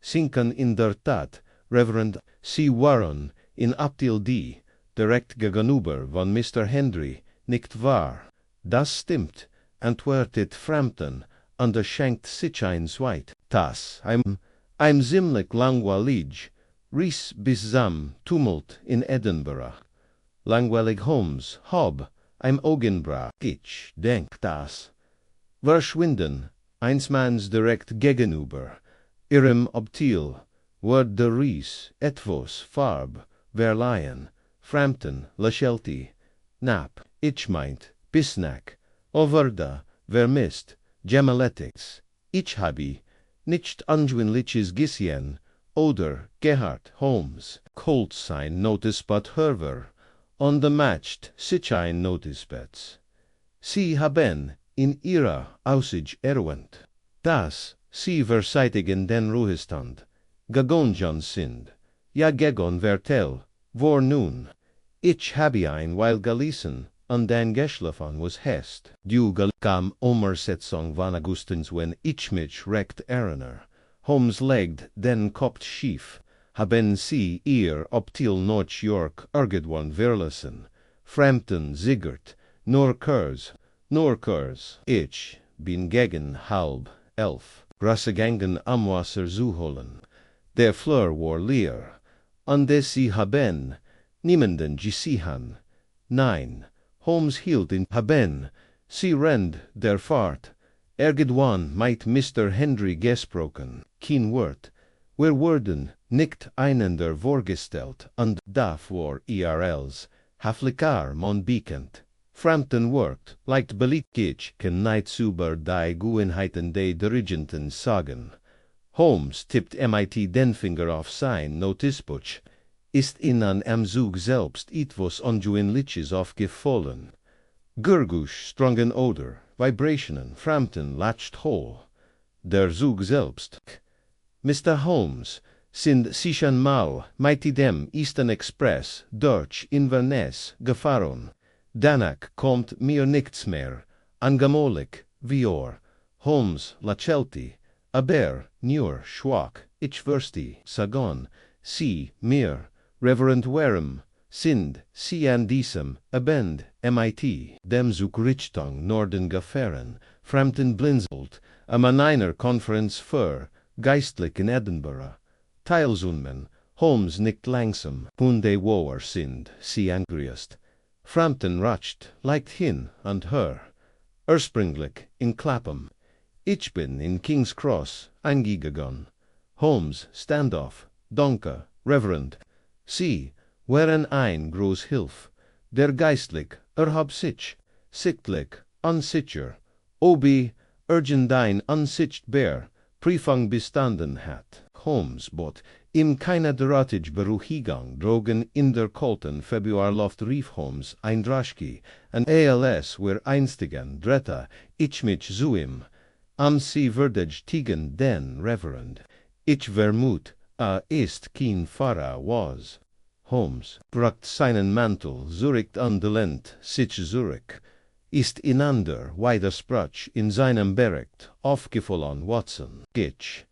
A: Sinken in der Tat, Reverend, sie waren in Abteil D, direkt gegenüber von Mr. Henry, nicht wahr? Das stimmt, antwortet Frampton, und schenkt sich ein Zweit. Das, ein ziemlich langweilig, ries bisam Tumult in Edinburgh. Langweilig Holmes, hab, ein Augenbrach, ich denk das. Verschwinden, einsmans direkt gegenüber. Ihrem Abteil wird der Ries etwas Farb verleihen, Frampton, Lashelty, Knapp, ich meint, Bisnack, Overda, vermisst, Gemaletics, ich habe, nicht anschwinliches Gisien, oder Gerhard Holmes, Colt sein Notice but Herver, on the matched sich ein Notice bets. Sie haben in ihrer Aussicht erwähnt, dass sie verseitigen den Ruhestand, gegonjan sind, ja gegon vertel, vor nun, ich habe ein weil gelesen, und den geschlafen was hest, du kam Omersetzung von Augustins wenn ich mich recht erinnere, Holmes legt den Kopf schief, haben sie ihr Abteil North York irgendwann verlassen, Frampton siegert, nur Kurs, ich bin gegen 10:30, rausgegangen am Wasser zu holen. Der Fleur war leer, und sie haben niemanden gesehen. Nein, Holmes hielt in haben, sie rennt der Fahrt, irgendwann mit Mr. Henry gesprochen, kein Wort, Wir wurden nicht einander vorgestellt und davor ERLs, Haflikar mon bekannt. Frampton worked, leicht beliebtlich, kann nichts über die Gewohnheiten der Dirigenten sagen. Holmes tippt MIT den Finger auf sein Notizbuch. Ist Ihnen am Zug selbst etwas Ungewöhnliches aufgefallen? Gurgusch, strongen Oder, Vibrationen, Frampton latcht hohl. Der Zug selbst. Mr. Holmes, sind Sie schon mal mit dem Eastern Express durch Inverness gefahren? Danach kommt mir nichts mehr, angemolik, vior. Holmes lachelti, aber nur schwach, ich verstehe, sagen, Sie, mir, Reverend Wareham, sind Sie an diesem Abend MIT, dem Zug Richtung Norden gefahren, Frampton blinzelt, an einer Konferenz für Geistlich in Edinburgh. Teilzunehmen, Holmes nickt langsam, Hunde woher sind Sie angriest. Frampton ratscht, leicht hin und her. Ursprünglich in Clapham. Ich bin in King's Cross eingegangen. Holmes, Standoff, Danke, Reverend. Sie wären ein groß Hilf. Der Geistlich, hab sich, sichtlich, unsicher, obi, dein unsichtbar, Prüfung bestanden hat. Holmes bot ihm keine derartige Beruhigung drogen in der kalten Februarluft rief Holmes ein Draschki, an ALS wir einstigen dritter, ich mich zu ihm. Am sie würdig tegen den Reverend. Ich vermut, ist kein Fahrer was. Holmes brucht seinen Mantel zurück und lehnt sich zurück. Ist einander widersprach in seinem Bericht aufgefallen Watson. Ich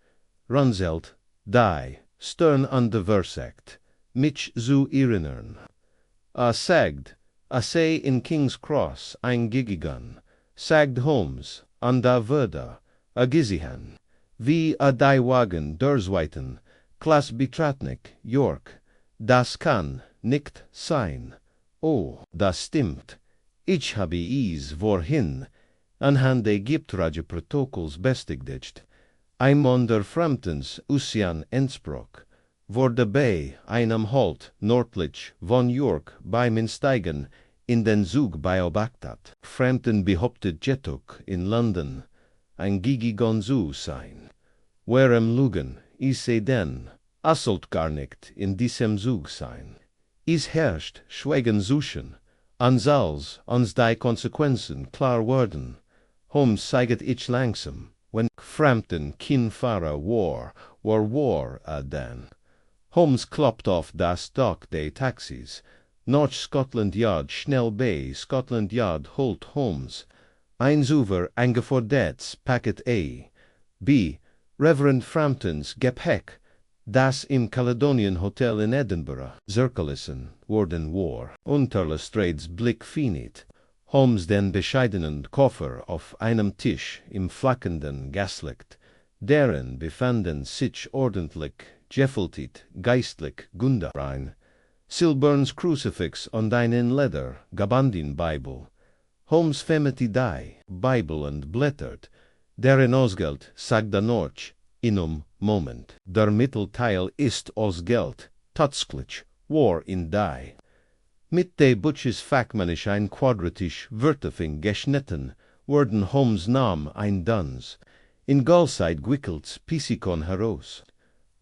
A: runzelt, die, stern und versagt, mich zu erinnern. Sagt, sei in King's Cross eingegangen, sagt Holmes, und würde, gesehen, wie die Wagen durchweiten, Klaas Betratnik, York, das kann nicht sein. Oh, das stimmt. Ich habe es vorhin anhand des Giptrageprotokolls bestätigt. Ein der Framptons Ocean entsprach, wurde bei einem Halt nördlich von York beim Einsteigen in den Zug beobachtet. Frampton behauptet jedoch in London eingegangen zu sein. Wareham lügen, denn sollt gar nicht in diesem Zug sein. Es herrscht Schweigen zwischen uns als uns die Konsequenzen klar werden. Holmes zeigt ich langsam, wenn Frampton kein Fahrer war dann. Holmes klopft auf das Dach des Taxis. Nach Scotland Yard schnell bei Scotland Yard holt Holmes. Ein Zuver eingefordert Paket A. B. Reverend Framptons Gepäck, das im Caledonian Hotel in Edinburgh zurückgelassen worden war. Unter Lestrade's Blick finit Holmes den bescheidenen Koffer auf einem Tisch im flackenden Gaslicht. Darin befanden sich ordentlich gefällt geistlich Gunderein, Silberns Crucifix und ein in Leder gebundene Bibel. Holmes femmete die Bibel und blättert, deren Ausgeld sagt noch in Moment. Der Mittelteil ist aus Geld, tatsächlich, war in die. Mit de Butches Fachmännisch ein quadratisch Wörterfing geschnitten, wurden Holmes Namen ein Duns. In Gallside Gwickelts Pissikon heraus.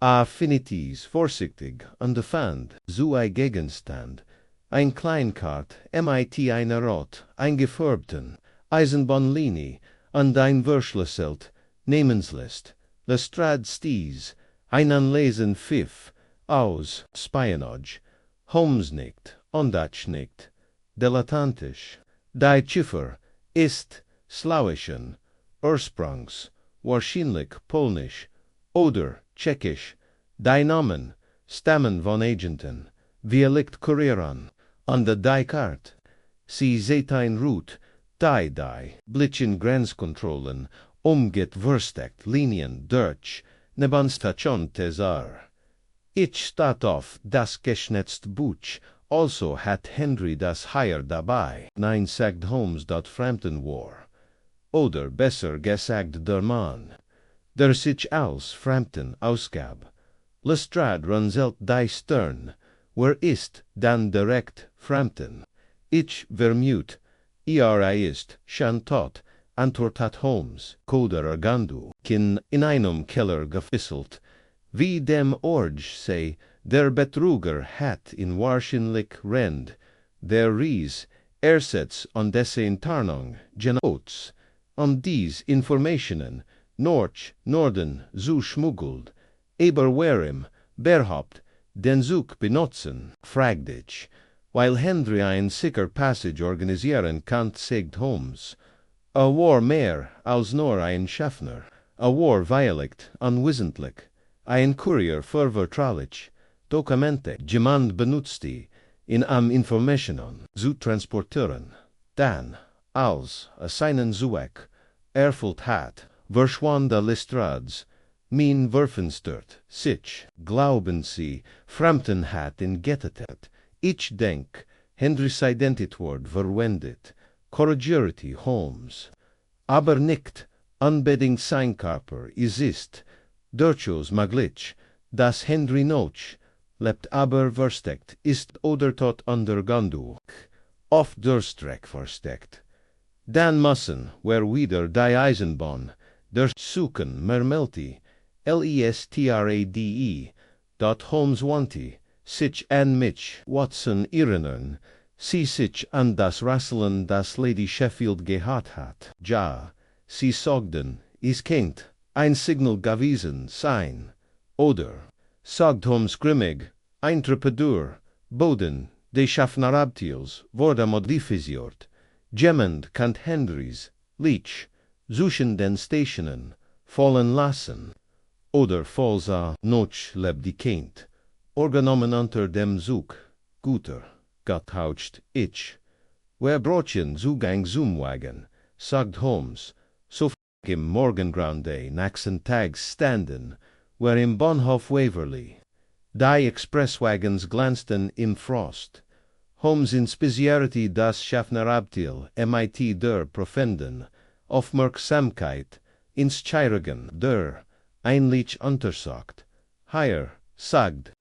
A: Affinities vorsichtig underfand, zu ein Gegenstand. Ein Kleinkart, mit einer Rot, eingefärbten, Eisenbahnlinie, und ein Verschlüsselt, Namenslist. Lestrade Sties, ein Anlesen Pfiff, aus, Spionage, Holmes nicht, Ondach nicht, dilettantisch, die Ziffer, ist, slawischen, Ursprungs, wahrscheinlich polnisch, oder tschechisch, die Namen, stammen von Agenten, wie liegt Kurieren, an der die Kart, sie seht ein Route, die, Blitchen Grenzkontrollen, umgetwurstet Linien durch, neben Station Tesar. Ich statt auf das geschnitzte Buch, also hat Henry das Heier dabei. Nein, sagt Holmes, dat Frampton war. Oder besser gesagt der Mann, der sich als Frampton ausgab. Lestrade runs out die Stern, where ist dan direct Frampton. Ich vermute, ist Chantot, antwortat Holmes, coder ergandu, kin in einem Keller gefesselt, wie dem Orge sei, der Betruger hat in wahrscheinlich Rend, der Ries, ersets on dessen Tarnung, genots, dies Informationen, Norden, zu schmuggelt, aber warum, berhaupt, den Zug benutzen, fragt ich, weil Henry ein sicher Passage organisieren kann, sagt Holmes. A war mehr als nur ein Schaffner, a war violect, unwissentlich, ein Courier ververtraulich, Dokumente, jemand benutzt die, in am Informationen, zu transportieren, dann, als seinen Zweck erfüllt hat, verschwand Lestrades, min Wurfenstört, sich, glauben Sie, Frampton hat in Gettetet, ich denk, Henrys Identität verwendet, corrigierte Holmes, aber nicht, unbedingt sein Körper, ist, durchaus möglich, dass Henry noch, lebt aber versteckt, ist oder tot under Gandu, auf der Strecke versteckt. Dann müssen wir wieder die Eisenbahn, durchsuchen, Mermelti, Lestrade, dort Holmes wandte, sich an mich, Watson erinnern, sie sich an das Rasseln, das Lady Sheffield gehabt hat. Ja, sie sagten, es kennt ein Signal gewesen sein, oder, sagt Holmes grimmig, ein Trepadur, Boden, de Schaffnerabteils, wurde modifisiert, jemand kann Henrys, Leach, zwischen den Stationen, fallen lassen, oder falls noch lebt die Kind, orgenommen unter dem Zug, Guter, getaucht ich. Wir brauchen Zugang zum Wagen, sagt Holmes, so im Morgengrande nächsten Tags standen, wir im Bahnhof Waverley. Die Expresswagens glanzten im Frost. Holmes inspizierte das Schaffnerabteil mit der profunden Aufmerksamkeit ins Chirurgen der einlich untersucht. Hier, sagt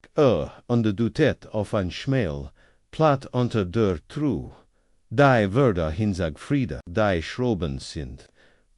A: und dutet auf ein Schmähl, platt unter der Truhe. Die Wörter hinsag Frieda, die Schrauben sind.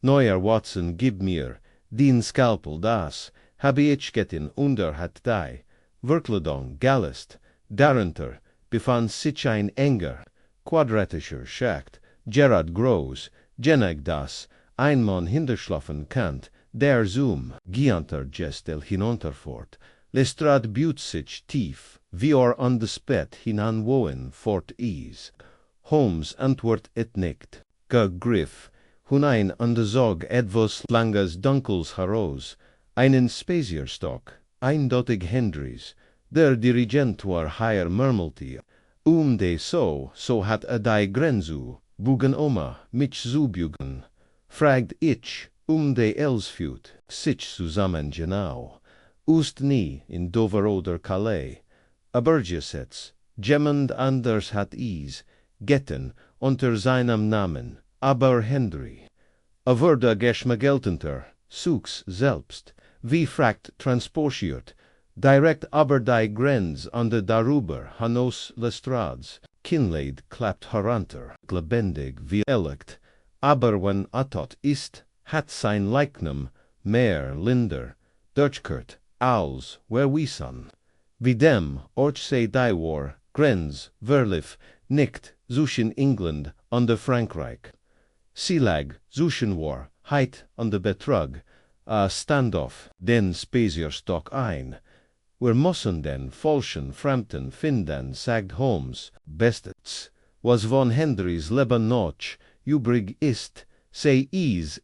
A: Neuer Watson, gib mir den Skalpel, das habe ich getan, unter hat die Verkleidung Gallist, darunter befand sich ein enger, quadratischer Schacht, Gerard groß, genug das ein Mann hinterschlafen kann, der zum Giantergestel hinunterfort. Lestrade büht sich tief, wie an das Bett hinanwohen fort is. Holmes antwortet nicht, gegriff, hunein an de Zog etwas langes Dunkels heraus, einen Spazierstock, eindeutig Henrys, der Dirigent war hier murmelte, de so hat die Grenze, bugen mich zu bügen, fragt ich, de Elsfut, sich zusammen genau, nie in Dover oder Calais, abergesetzt, jemand anders hat getten unter seinem Namen, aber Henry. Wurde geschmaggeltenter, Suchs selbst, wie fragt transportiert, direkt aber die Grenze an der darüber Hanos Lestrades, Kinleid klappt herunter, lebendig wie elekt, aber wenn tot ist, hat sein Leichnam mehr linder, durchkehrt, als wer wissen. Wie dem, och sei die war, Grenze, verlief, nicht, zwischen England und Frankreich. Sie lag, zwischen war, heit und Betrug, a standoff, den Spazierstock ein. Wir müssen den falschen Frampton finden, sagt Holmes, bestets, was von Henrys Leben noch übrig ist, sei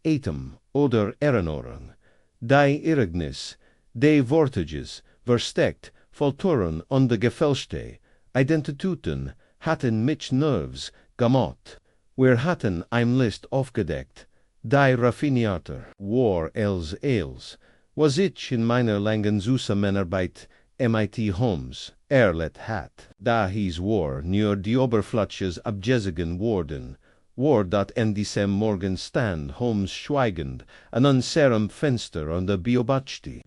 A: Atem oder Erinnerung. Die Irrgnis, die Vortiges, versteckt, Folturen und Gefälschte, Identitäten hatten mich Nerves gemacht. Wir hatten ein List aufgedeckt, die raffinierte war els, was ich in meiner langen Zusammenarbeit mit Holmes erlebt hat, da hieß war nur die Oberfläches abgesiegen worden, war dat in diesem Morgen stand Holmes schweigend an unserem Fenster und beobachtete,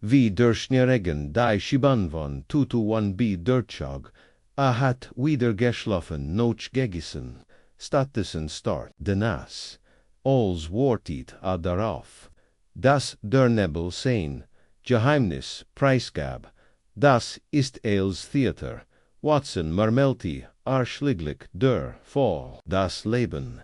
A: wie durchschnierigen die Schiban von 221b Dirtschog, hat wieder geschlafen noch gegessen, stattdessen start de nas, alls wartet darauf, dass der Nebel sein Geheimnis preisgab, das ist als Theater, Watson marmelte arschliglich der Fall, das Leben,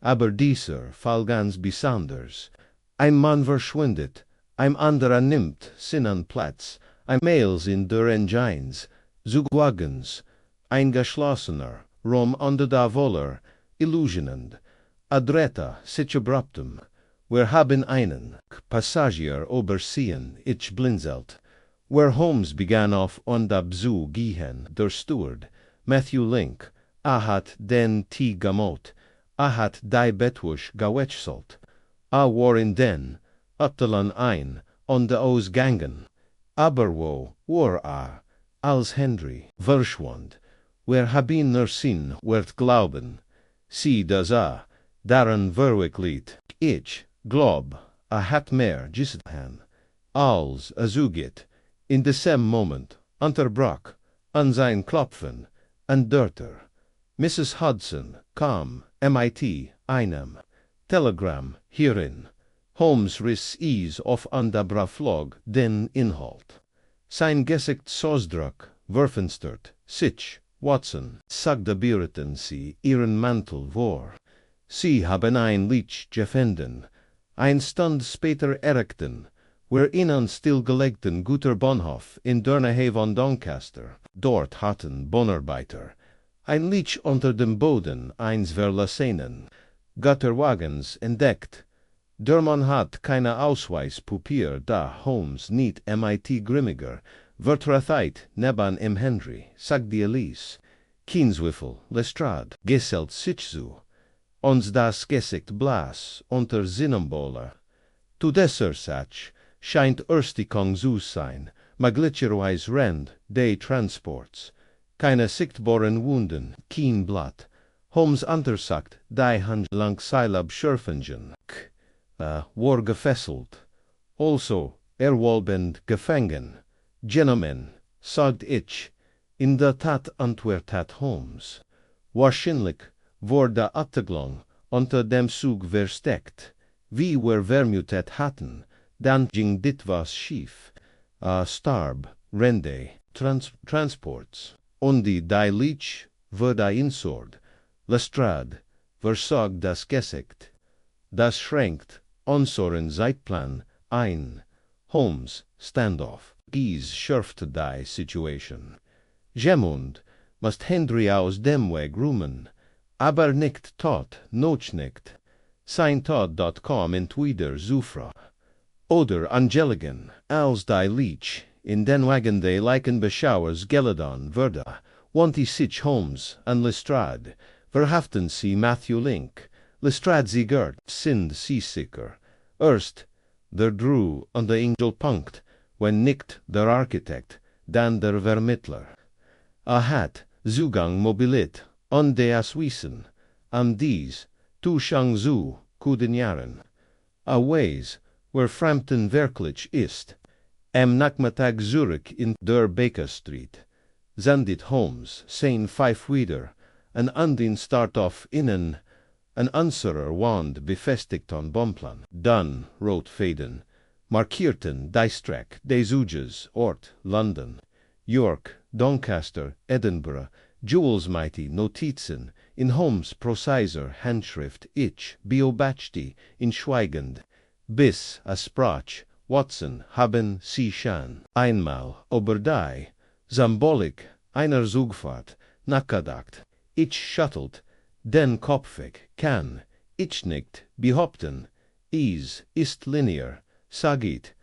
A: aber dieser Fall ganz besonders. Ein Mann verschwindet, ein anderer nimmt seinen Platz, ein Mails in der Engines, Zugwagens, ein geschlossener, Rom unter der Woller, illusionend, adretta sich abruptum, wir haben einen Passagier übersehen, ich blinzelt, where Holmes began auf on der Bzu gehen, der Steward, Matthew Link, hat den Tee gemot, hat die Bettwusch gewechselt, war in den, Uptalan ein, on de Ausgangen, aber wo war als Henry verschwand, wir haben nur Sinn, wird glauben, sie das daran verwickelt, ich glaub, hat mehr gesehen, als zugit, in desem Moment, unterbrach, an sein Klopfen, an dörter, Mrs. Hudson, kam, mit, einem, Telegramm, hierin, Holmes riss auf an der Braflog den Inhalt. Sein Gesichtsausdruck, verfinstert, sich, Watson, sagte bierten sie ihren Mantel vor. Sie haben ein Licht gefunden, ein Stund später erregten, wir ihnen stillgelegten guter Bahnhof in der Nähe von Doncaster. Dort hatten Bahnarbeiter ein Licht unter dem Boden eins verlassenen Gutterwagens entdeckt. Der Mann hat keine Ausweispapier, da Holmes nicht mit grimmiger Vertrautheit neben im Henry, sagte Elise. Kienzwiffel, Lestrade, gesellt sich zu, uns das Gesicht blass unter Sinnenboller. Tu desser Satch scheint Erstikung zu sein, maglitscherweise Rand de Transports, keine sichtbaren Wunden, kein Blatt. Holmes untersagt, die Hand lang Seilab schürfengen, war gefesselt. Also, wohlbend gefangen. Gentlemen, sagt ich, in der Tat antwortet Holmes. Wahrscheinlich wurde Abteilung unter dem Zug versteckt, wie wir vermutet hatten, dann ging dit was schief, starb, Rende, Transports, und die Leach wurde insord, Lestrade, versagt das Gesicht. Das schränkt unseren Zeitplan ein. Holmes, Standoff, dies schärfte die Situation. Gemund must Henry aus dem Weg räumen, aber nicht tot, noch nicht. Sein Tod dort kam entweder Zufra oder Angeligen, als die Leach in den Wagen de Leichenbeschauers geladon wurde, wanti sich Holmes an Lestrade, verhaften sie Matthew Link, Lestrade sie gert, sind sie sicher. Erst der Drew an der Engelpunkt, wenn nicht der Architekt, dann der Vermittler. Hat Zugang mobilit, an des Wissen, am dies, tu Shang Zu, kuden Jahren. Weis, wer Frampton wirklich ist, am Nachmittag Zurich in der Baker Street, sendet Holmes sein Pfeif wieder, an den Start auf innen, ein unserer Wand befestigt an Bomplan, dann Rotfäden, markierten die Streck des Uges, Ort, London, York, Doncaster, Edinburgh, Jules mighty Notizen, in Holmes Processor Handschrift, ich beobachte in schweigend, bis sprach, Watson haben sie schon einmal über die Symbolik einer Zugfahrt nachgedacht. Ich schüttelt den Kopfweg, kann ich nicht behaupten, es ist linear, sagit,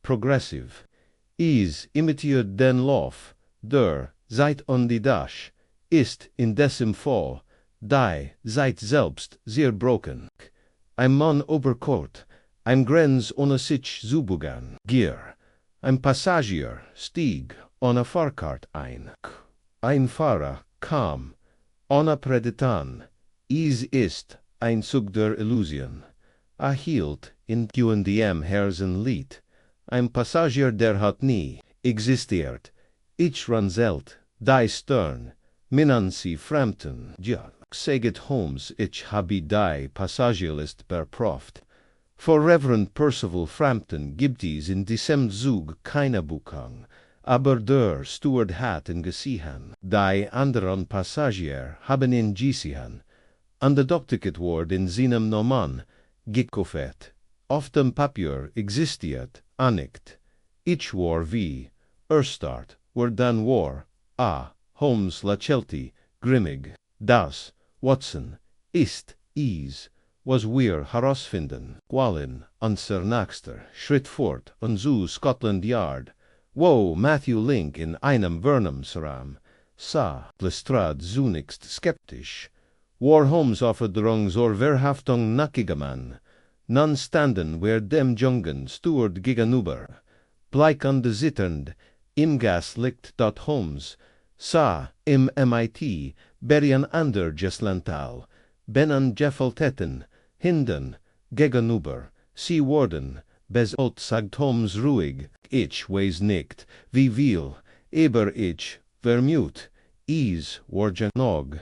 A: progressiv. Es imitiert den Lauf, der Zeit und die Dash, ist in diesem Fall, die Zeit selbst sehr broken. Ein Mann überkort, ein Grenz ohne sich zu bugan, Gier. Ein Passagier stieg ohne Fahrkart ein. Ein Fahrer kam, ohne Präditan. Es ist ein Zug der Illusion. Hielt in QDM Herzenlied. ein Passagier der hat nie existiert. Ich ranzelt, die Stern, minan sie Frampton, ja, säget Holmes, ich habe die Passagierlist berproft. For Reverend Percival Frampton gibt es in diesem Zug keine Buchung, aber der Steward hat ihn gesehen. Die anderen Passagier haben ihn gesehen. An der Dokticket ward in seinem Namen gekauft. Auf dem Papier existiert nicht. Ich war wie Erstart, war dann war, Holmes lächelte, grimmig. Das, Watson, ist, was wir herausfinden wollen, unser nächster Schritt fort zu Scotland Yard, wo Matthew Link in einem Vernomsraum sah, Lestrade zunächst skeptisch, war Holmes Aufforderung zur Verhaftung nackiger Mann, nun standen wir dem jungen Steward gegenüber, bleich und zitternd, im Gaslicht dort Holmes sah im MIT berien ander Geslantal, bennen Gefällt hinden, gegenüber, sie worden, besot sagt Holmes ruhig, ich weiß nicht, wie viel, aber ich, vermut, war genog,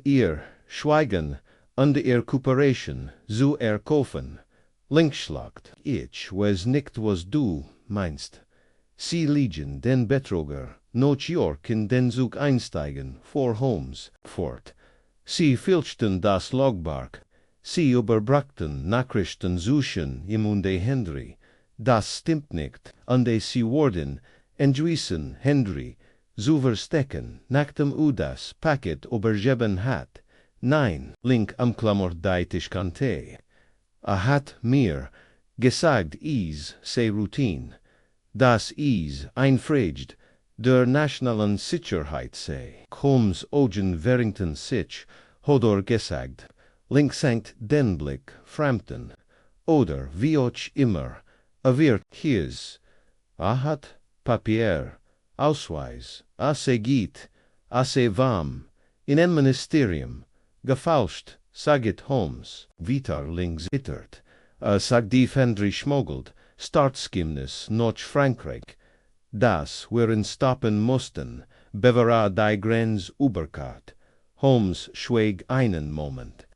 A: ihr Schweigen, und ihr Cooperation, zu erkaufen, Linkschlacht, ich weiß nicht, was du meinst, sie liegen den Betrüger, New York in den Zug einsteigen, vor Holmes, fort, sie filchten das Logbuch, sie überbrachten Nachrichten suchen im Munde Henry, das stimmt nicht, und sie wurden entschließen Henry zu verstecken, nach dem das Paket übergeben hat. Nein, Link umklammert die Tischkante. Hat mir gesagt, sei Routine, das einfragt, der nationalen Sicherheit sei. Holmes Augen Warrington sich, hat gesagt, Link senkt den Blick, Frampton, oder wie auch immer, wird his. Hat Papier, Ausweis, se geht, se warm, in ein Ministerium, gefälscht, saget Holmes, Vitar Link zittert, sagdief Henry schmuggelt, Startskimnis nach Frankreich, das wir stoppen mussten, bevor die Grenze überquert. Holmes schwieg einen Moment.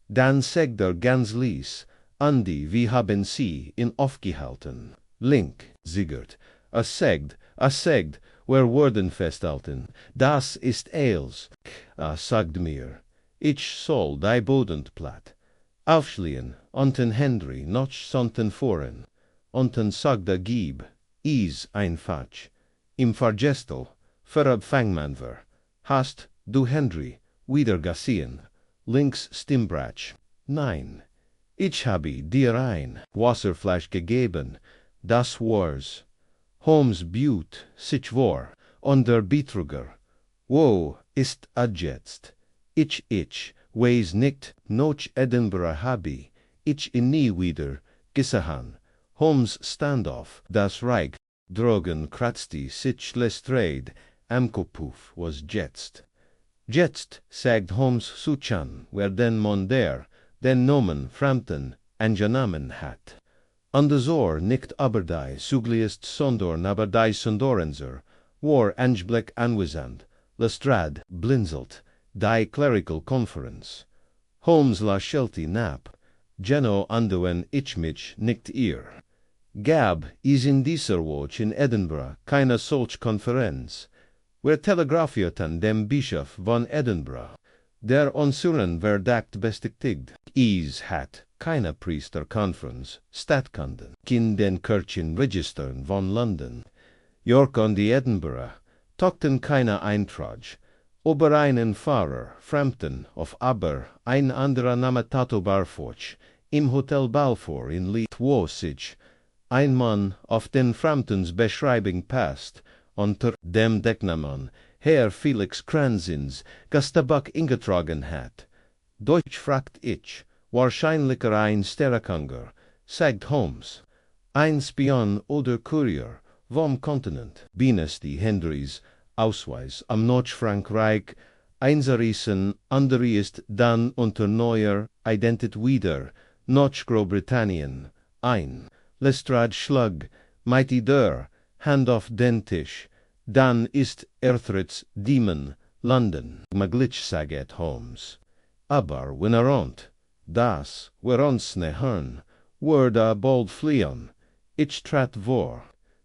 A: Dann sagt ganz leis, Andi, wie haben Sie ihn aufgehalten? Link, siegert, sagt, wir wurden festhalten, das ist els, sagt mir, ich soll die Bodenplatt aufschlien, unten Henry, noch sonten voren, unten sagt Gieb, einfach, im Vergestel, verabfangmanver, hast du Henry, wieder gesehen, links Stimbratsch, nein, ich habe dir ein Wasserflasch gegeben, das war's. Holmes Butte, sich war, und der Betrüger, wo ist jetzt? Ich, weiß nicht, noch Edinburgh habe, ich ihn nie wieder gesehen. Holmes Standoff, das Reich, Drogen kratzte sich Lestrade, am Kopf was jetzt. Jetzt, sagt Holmes Suchan, wer den Monder, den Nomen Frampton angenommen hat. An de Zor nicht aber die Sugliest Sondorn aber die Sondorenser, war Angeblick anwesend, Lestrade blinzelt, die Clerical Conference. Holmes la Shelty nap, Geno anduen Ichmich nicht ihr. Gab is in dieser Woche in Edinburgh keine solch Konferenz. Wir telegraphierten dem Bischof von Edinburgh, der unsuren Verdacht bestätigt. Hat keine Priesterkonferenz stattgefunden. In den Kirchenregistern von London, York und Edinburgh tauchten keine Eintrag, über einen Fahrer, Frampton, auf aber ein anderer Name Tato Barfoch, im Hotel Balfour in Leith, wo sich ein Mann auf den Framptons Beschreibung passt, unter dem Decknamen Herr Felix Kranzins Gastabak ingetragen hat. Deutsch fragt ich, wahrscheinlicher ein Sterakanger, sagt Holmes, ein Spion oder Kurier vom Kontinent, bienes die Henrys Ausweis am Nordfrankreich einzerissen, andere ist dann unter neuer Identität wieder, Nordgroßbritannien, ein. Lestrade schlug mighty der, hand of den Tisch, dann ist Erthrits Demon, London, Maglitch saget Holmes. Aber winneront, das, werons ne hern, word a bold fleon, ich trat vor,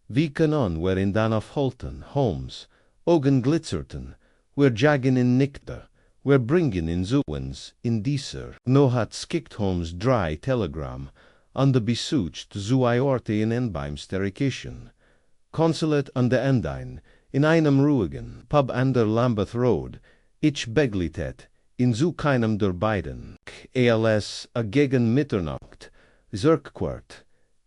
A: wie kanon wherein dan of Holton, Holmes, ogen glitzerten, wer jagen in Nickte, wer bringen in Zuwens, in dieser, no hat skikt Holmes dry telegram, an de besucht zu Iorte in Enbeim sterikischen, consulate an de Endein, in einem ruhigen Pub an der Lambeth Road, ich beglitet, in zu keinem der beiden, als a gegen Mitternacht, Zirkquart,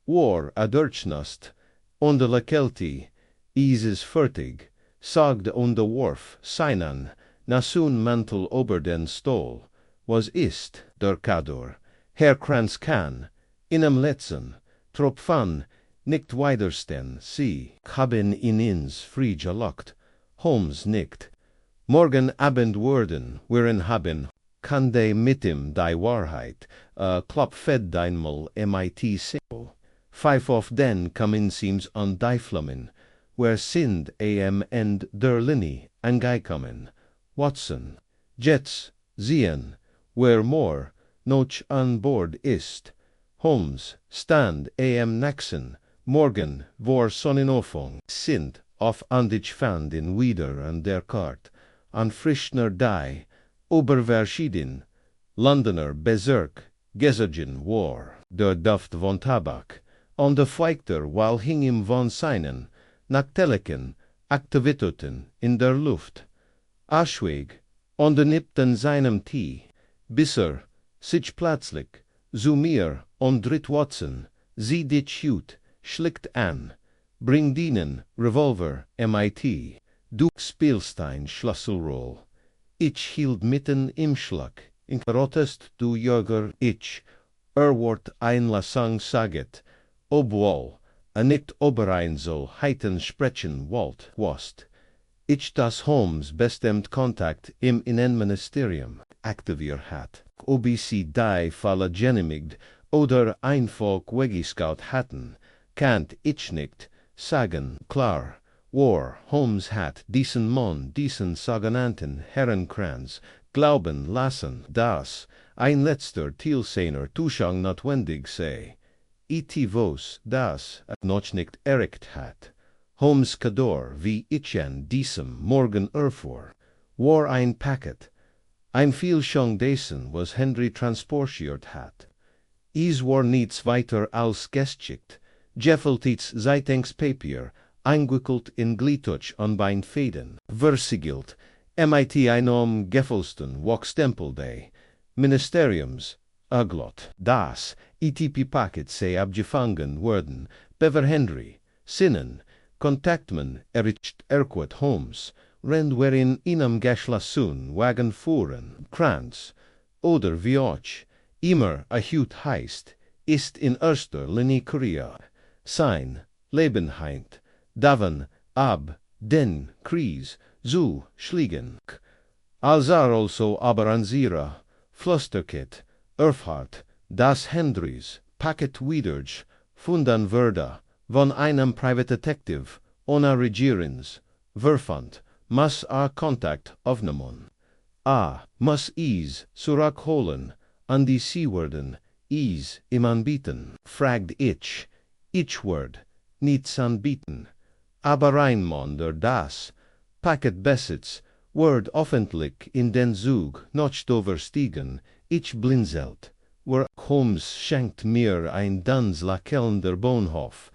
A: war a Durchnast, on de la Kelti, is fertig, sagde on de Wharf, Seinan, nasun Mantel ober den Stol, was ist, der Kador, Herr Kranz kann, inem Letzen, Tropfan, nicht weidersten, sie, haben in ins Friege lockt, Holmes nicht. Morgen Abend worden, wherein haben, kann de mit ihm die Wahrheit, klopfed deinmal mit simple. Five of den kommen seems an die Flammen, where sind and der Linie angeikommen. Watson, Jets, sehen, where more, noch an Bord ist. Holmes, stand naxen, morgen, vor Sonnenofung, sind, auf andich fand in wieder an der Kart, an frischner die, oberverschieden, Londoner Bezirk, Gesagen war, der Duft von Tabak, an de Feuchter, while hing ihm von seinen, nach Teleken, Aktivitoten in der Luft. Aschweg, an de Nipten seinem Tee, Bisser, sich plötzlich, zu mir, und dritt Watson, sie dich hut, schlickt an, bring dienen, Revolver, MIT, du Spielstein, Schlüsselroll. Ich hielt mitten im Schlag, in Protest du Jörger, ich, wort ein Lasang saget, obwohl, nicht oberein soll heiten sprechen wollt, wast. Ich das Holmes bestemt Kontakt im Innenministerium aktiviert hat, ob sie die Falle genehmigt oder einfach weggeschaut hatten, kannt ich nicht sagen, klar, war Holmes hat diesen Mann, diesen sogenannten Herrenkranz, glauben lassen, dass ein letzter Zielseiner Tuschang notwendig sei. Vos, das noch nicht erreicht hat. Holmes Kador, wie ich an diesem Morgen erfuhr, war ein Paket. Ein Vielschung dessen, was Henry transportiert hat. Is war nichts weiter als geschickt, Jeffeltits Zeitungspapier, eingewickelt in Glittuch an bein Fäden, versiegelt, mit einem Gefälsten Wachstempelde, Ministeriums, aglot, das, Paket sei abgefangen worden, bever Henry, Sinnen, Kontaktman erricht Erquat Holmes, rend wherein inam Geschlasun Wagen fuhren, Kranz, oder wie auch, immer erhut heißt, ist in erster Linie Korea, sein, Lebenheit, daven, ab, den, Kries, zu, schliegen, alsar also aber an Sira, Flusterkit, Erfhard, das Hendrys, Paket Wiedersch, fundan Verda, von einem Privatdetektiv, ohne Regierens, Verfand, muss Kontakt aufnehmen. Muss is zurückholen, an die Seewarden, is im Anbieten, fragt ich word, nichts anbieten, aber Reinmonder das, Paket Besitz, word öffentlich in den Zug, noch overstiegen, ich blinzelt, where Holmes schenkt mir ein Dans Lakeln der Bahnhof,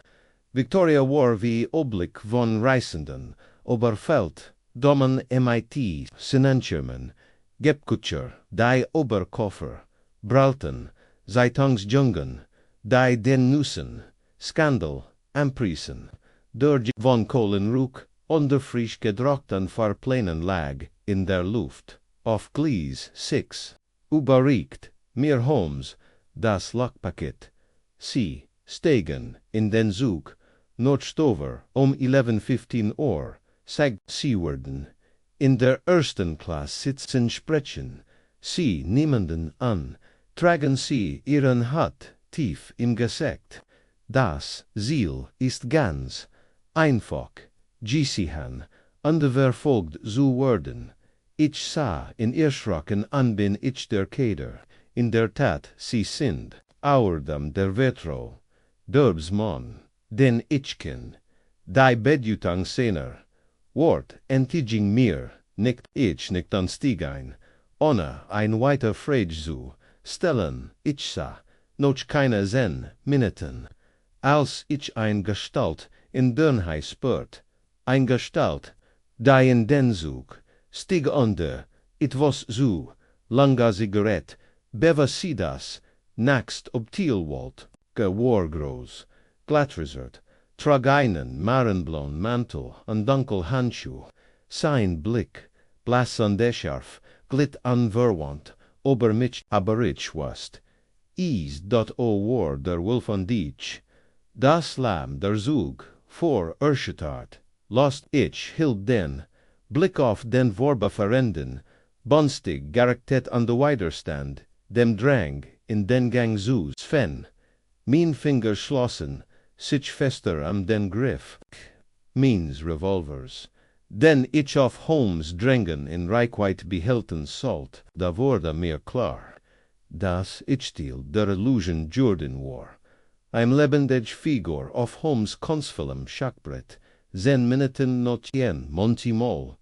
A: Victoria war wie Oblick von Reisenden, Oberfeld, Dommen MIT, Sinencherman, Gebkutscher, die Oberkoffer, Bralten, Zeitungsjungen, die den Nussen, Skandal, Amprisen, der von Kohlenruck, onder frisch gedruckten Fahrplänen lag in der Luft, auf Gleis 6, überreicht, mir Holmes, das Lockpaket, sie, steigen, in den Zug, Nordstover, 11:15 Uhr, sagt Seawarden, in der ersten Klasse sitzen sprechen, sie niemanden an, tragen sie ihren Hut tief im Gesicht, Das Ziel ist ganz einfach. Gesihan, underwer folgt zu worden. Ich sah in erschrocken an bin ich der Kader. In der Tat, sie sind, ouderdom der Vetro, Derbsman, den Ichken, die Bedjutang sener, Wort entiging mir, nicht ich nicht anstigein, ohne ein weiter Frage zu stellen, ich sah, noch keine Zen Minuten, als ich ein Gestalt in Dernhei spürt, ein Gestalt, die in den Zug, stieg under, it was zu, langa Zigarette, beva sidas, naxt ob Thielwald, gewargroos, glatrizert, trag einen marenblauen Mantel und dunkel Handschuh, sein Blick, blass und scharf, glitt anverwandt, ober mich aber ich wast, dot o war der Wolf und ich, das Lamm der Zug, vor Erschetart, lost ich hilt den, blick auf den Vorbe verenden, bonstig garaktet an de Widerstand, dem Drang in den Gang zu Sven, mein Finger schlossen, sich fester am den Griff, means Revolvers, den ich auf Holmes drängen in Reichweit behelten sollt, da wurde mir klar, dass ich still der Illusion Jordan war, ein lebendig Figur auf Holmes Kunstfilm Schachbrett, 10 Minuten notien Montimol,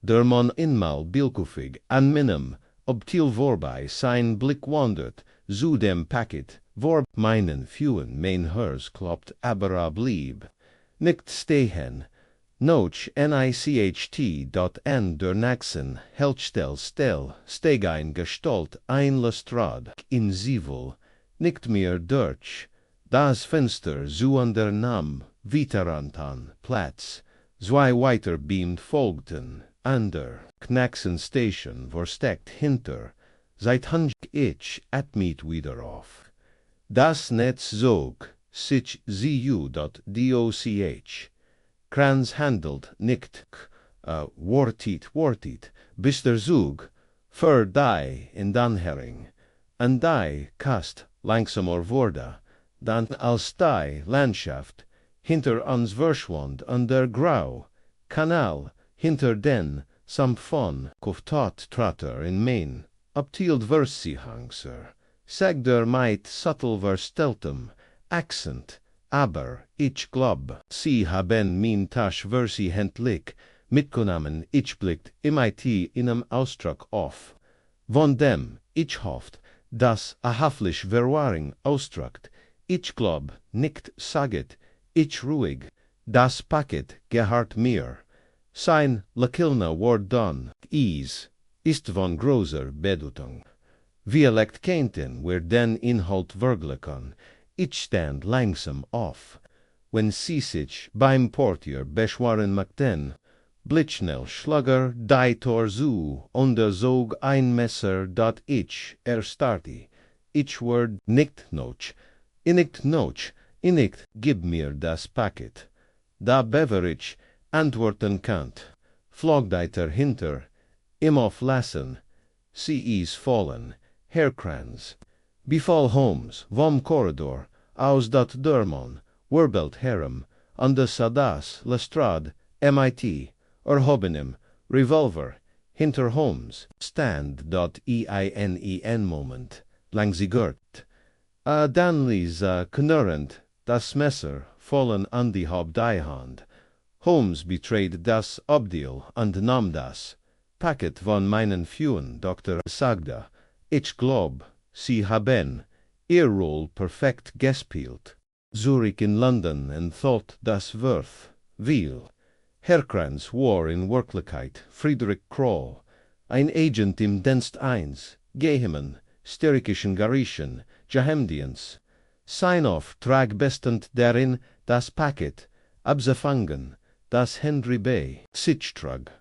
A: der man inmal bilkufig an minem, ob til vorbei sein Blick wandert, zu dem Paket, vor meinen Fühlen mein Herz kloppt aber blieb, nicht stehen, noch nicht dot an der Naxen, Helchstel steg ein Gestalt ein Lestrade, in Zivil, nicht mehr durch, das Fenster zu an der Nam, Viterantan, Platz, zwei weiter beamt folgten, an der Knaxen Station versteckt hinter, seit hung ich at meet wieder auf. Das Netz zog, sich zu.doch, Kranz handelt nicht, wartet, bis der Zug, für die in Danhering, an die Kast langsamer wurde, dann als die Landschaft, hinter uns verschwand an der Grau, Kanal, hinter den, samt von, Koftot Trotter in Main, abtield Versihangser, sag der Meid subtle versteltem, Accent, aber, ich glaub, sie haben min Tasch Versi hentlich, mitgenommen, ich blickt, mit inem Ausdruck auf. Von dem, ich hofft, dass haflich Verwaring ausdrückt, ich glaub, nicht saget, ich ruhig, das Paket gehört mir. Sein Lakilna ward done, ist von großer Bedeutung. Wir legt keinten, wer den Inhalt vergleichen, ich stand langsam auf. Wenn sie sich beim Portier beschwaren machten, blitzschnell schlager die Tor zu, und zog ein Messer, dat ich erstarrte. Ich ward nicht noch, gib mir das Paket. Da Beverage antworten kannt, flogdeiter hinter, im auflassen, sie is fallen, Herkranz, befall Holmes, vom Korridor, aus dat Dörmon, Werbelt Herem, an de Sadas, Lestrade, mit, erhobenem, Revolver, hinter Holmes, stand dot ein Moment, lang sie gört. Danlies knurrend, das Messer, fallen an die Hauptdei-Hand. Holmes betrayed das Obdeal und nahm das Paket von meinen Fühlen, Dr. Sagda. Ich glaub, sie haben ihr Roll perfekt gespielt. Zurich in London and thought das worth viel. Herkranz war in Wirklichkeit Friedrich Kroll, ein Agent im Dienst 1, Gehemen, Sterikischen Garischen, Jahemdiens. Sign-off trag bestend darin das Paket, abgefangen, das Henry Bay, Sichttrag,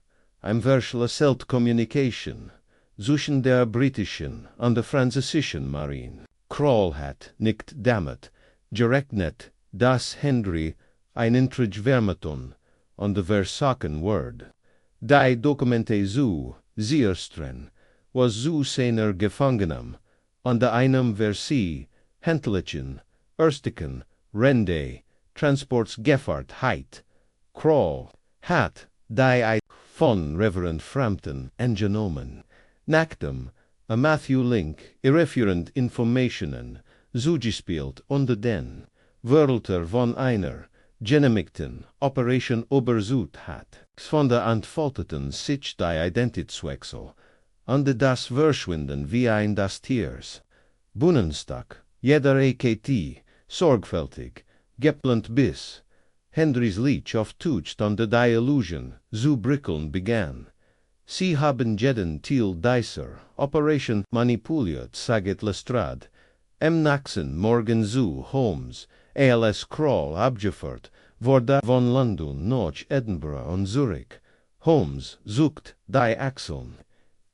A: ein Verschle Selt Communication, zwischen der britischen und der französischen Marine. Kroll hat, nicht damit, gerechnet, dass Henry ein Intrige vermeton, und der Versaken word. Die Dokumente zu, Sierstren, was zu seiner Gefangenem, und einem Versi, Händlichen, Erstiken, Rende, transports Geffart Height, Crawl, Hat, Die I, von Reverend Frampton, and Genomen, Nactum, a Matthew Link, irreferent Informationen, zugespielt unter den, Wörter von einer, Genemigten, Operation Oberzoot hat, von der Antfolteten sich die Identitätswechsel, unter das Verschwinden wie ein das Tiers, Bunnenstock, jeder AKT, sorgfältig, geplant bis, Henrys Leech auf Tucht unter die Illusion, zu brickeln begann. Sie haben jeden Thiel Dicer, Operation manipuliert, saget Lestrade, Naxen morgen zu Holmes, als Kroll abgeführt, wurde von London nach Edinburgh und Zurich. Holmes sucht die Achseln.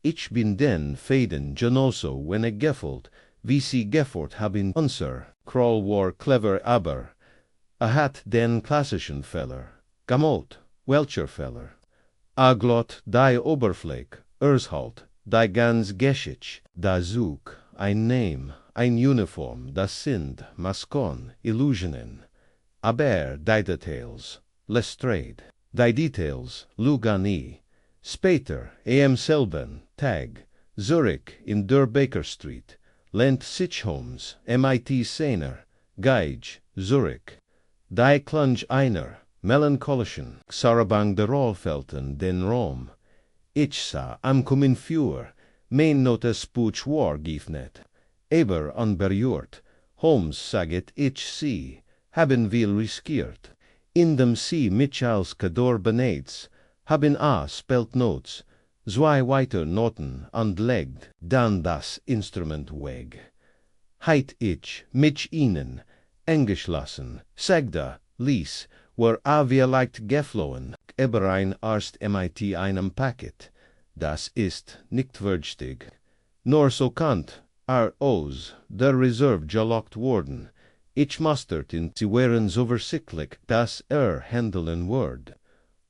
A: Ich bin den Fäden genoso wenn gefällt, wie sie gefällt haben unser. Kroll war clever aber hat den klassischen Fehler, gamot, welcher Fehler. Glot die Oberfläche, halt, die ganz Geschichte, da Zug, ein Name, ein Uniform, das sind Maskon, Illusionen. Aber die Details, Lestrade, die Details, Lugani. Später, selben Tag, Zurich in der Baker Street, lent sich Holmes, MIT Sener, Geige, Zurich. Die Klunge einer, melancholischen, Sarabang der Rollfelten den Rom. Ich sah am kommen für, mein notes Spuch war gifnet. Aber unberührt, Holmes saget ich sie, haben will riskiert. In dem sie mich als Kador benetz, haben spelt Notes, zwei weiter Noten und legt dann das Instrument weg. Heit ich, mich ihnen, eingeschlossen, sagte, ließ, war wir leicht geflohen, über ein erst MIT einem Paket. Das ist nicht würdig. Nur so kant, aus der Reserve gelockt worden. Ich musterten sie waren so versichtlich, dass handeln wird.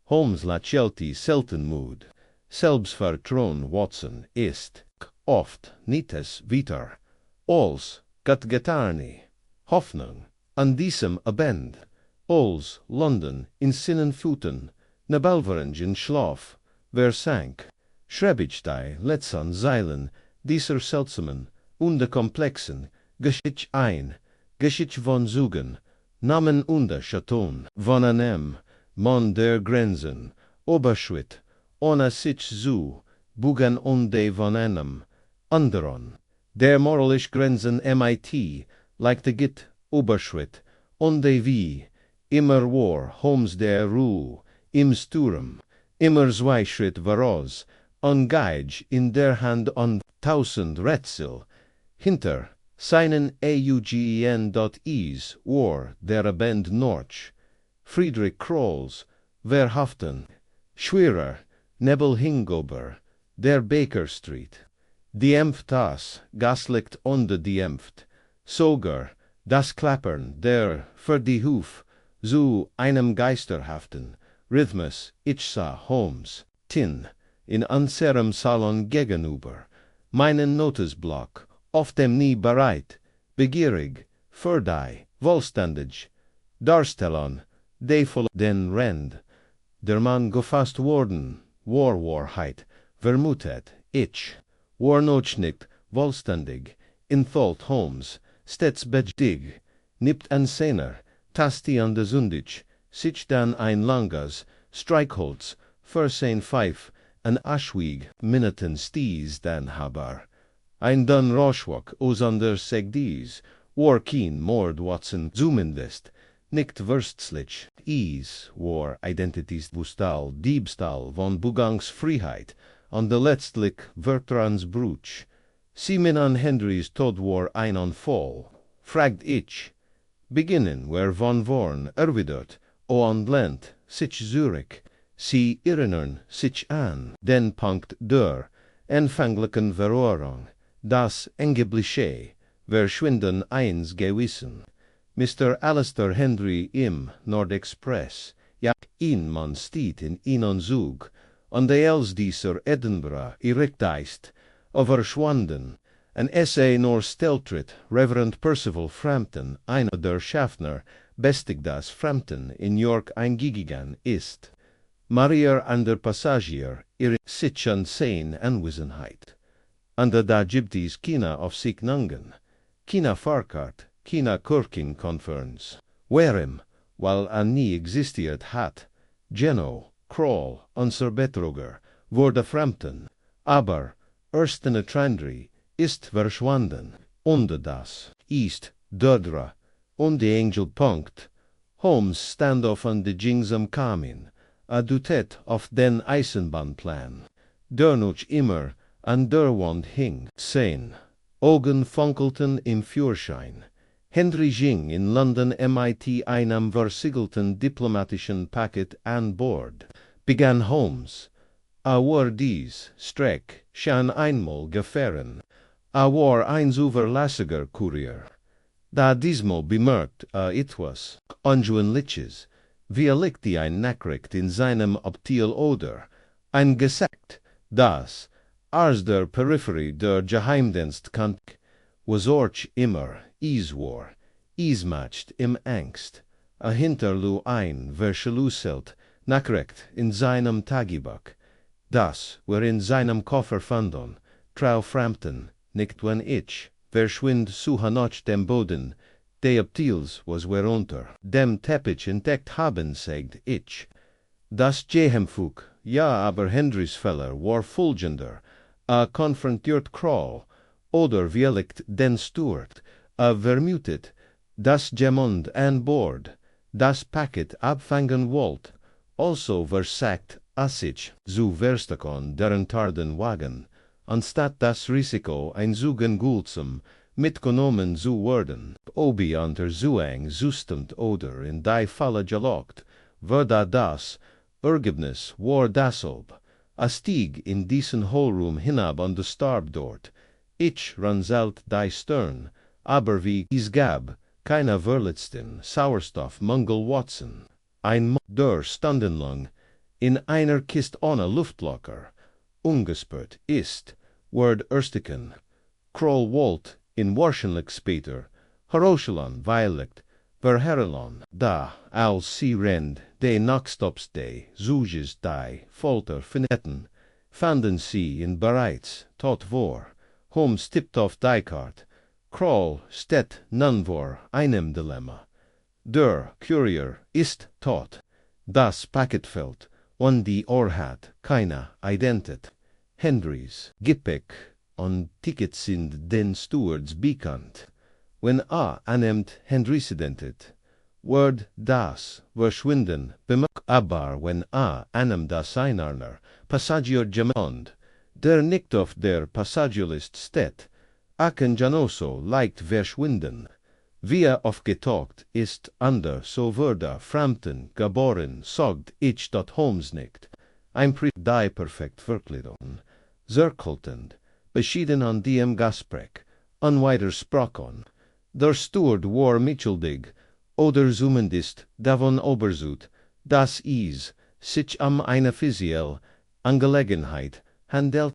A: Holmes lachelti selten mood. Selbstvertrauen Watson ist, oft, nites viter. Als, got getarni. Hoffnung, an diesem Abend. Als, London, in Sinnen Futen, Nebelvereng in Schlaf, versank. Schrebich die letzten Zeilen dieser seltsamen, komplexen, Geschichte ein, Geschichte von Zugen, Namen Chaton, von einem, Mann der Grenzen, Oberschritt, ohne sich zu, Bugen von einem, anderen, der moralisch Grenzen MIT, like the Git, Oberschritt, wie, immer war Holmes der Ruhe, im Sturm, immer zwei Schritt voraus, Geige in der Hand und tausend Rätsel, hinter seinen Augen.is war der Abend Norch, Friedrich Krolls, verhaften, schwerer, Nebel hingober, der Baker Street, diempft das, Gaslicht unter diempft, sogar, das Klappern der, für die Huf, zu einem geisterhaften, Rhythmus, ich sah Holmes, in unserem Salon gegenüber, meinen Notizblock, auf dem nie bereit, begierig, für die, vollständig, darstellen, den Rend, der Mann gefasst worden, Wahrheit, vermutet, ich, war noch nicht, vollständig, entholt Holmes, stets bedächtig, nippt an seiner, Tasti an der Sundich, sich dann ein langes, Streichholz, für sein Pfeif, an Aschwig, Minuten sties dann haber. Ein dun Roschwak aus an der Segdies, war kein Mord Watson zumindest, nicht wurstlich, war Identitätsdiebstahl, Diebstahl von Bugangsfreiheit, an der letztlich Vertrans Bruch. Sie min an Henrys Tod war ein Anfall, fragt ich, beginnen wer von vorn erwidert, und lent, sich Zurich, sie erinnern sich an, den Punkt der, empfänglichen Verrohrung, das Engebliche, verschwinden eins gewissen. Mr. Alistair Henry im Nordexpress, ja, man steht in ihnen Zug, und der als dieser Edinburgh irrigteist, verschwanden, An essay nor steltrit, Reverend Percival Frampton, einer der Schaffner, bestig das Frampton in York eingegangen ist. Marier an der Passagier, ihre sich an Sein Anwesenheit. Under da Gypties kina of sich nungen, kina Farkart, kina Kurking Conference. Whereim, while an nie existiert hat, Geno, Kroll, unser Betroger, wurde Frampton, aber, erstene Trandri, ist verschwanden, unter das, ist, dödra, und die Angel Punkt, Holmes standoff an de Jingsam Kamin, a dutet auf den Eisenbahnplan, dernuch immer an der Wand hing, sein, Augen funkelten im Führerschein, Henry Jing in London MIT einem versiegelten diplomatischen Paket an Bord, begann Holmes, a war dies, Streck, schon einmal gefahren, a war ein zuverlässiger Kurier. Da diesmal bemerkt etwas, unjuenliches, wie liegt ein Nachricht in seinem Abteil oder, ein Gesagt, das, als der Peripherie der Geheimdienst kannte, was orch immer, war, macht im Angst, a hinterlu ein verschlüsselt, Nachricht in seinem Tagebuch, das, in seinem Koffer fanden, trau Frampton, nicht wenn ich, verschwind suchanoch dem Boden, de Abteils was unter dem Teppich entdeckt haben, sagt ich. Das Jehemfug, ja aber Henrys Feller war fulgender, a konfrontiert Kroll, oder vielleicht den Steward, a vermutet, das Gemond an Bord, das Paket abfangen wollt, also versagt assich zu verstakon deren tarden Wagen, anstatt das Risiko ein Zugen gulsum, mitgenommen zu werden, obi unter Zuang zustand oder in die Falle gelocht, verda das Ergebnis war dasselb, a stieg in diesen Hohlraum hinab an de Starb dort, ich ranzelt die Stern, aber wie es gab, keiner verletzten Sauerstoff Mangel Watson, ein der stundenlang in einer Kist ohne Luftlocker, ungespürt ist, word ersticken, Kroll Walt in wahrscheinlich später, Herochelon weiligt, verherrelon, da, als sie rend, de Nachtstops de, Zuges die, Folter finetten, fanden sie in bereits, tot vor, Holmes tippt auf die Kart, Kroll steht nun vor einem Dilemma. Der Kurier ist tot, das Paket fällt, und die hat keine Identität. Henrys Gepäck und Tickets sind den Stewards bekannt. Wenn annimmt Henrys Identität, wird das verschwinden bemerkt, aber wenn annimmt das einer Passagier gemond, der nicht auf der Passagierlist steht, kann Janoso leicht verschwinden. Wie aufgetaucht ist so wurde Frampton geboren, sagt ich dat Holmes nicht. Ein Brief die perfekt Verkleidung, zirkeltend, beschieden an dem Gasprek, unwidersprochen. Der Steward war mitschuldig, oder zumindest davon obersut, dass sich eine offizielle Angelegenheit handelt,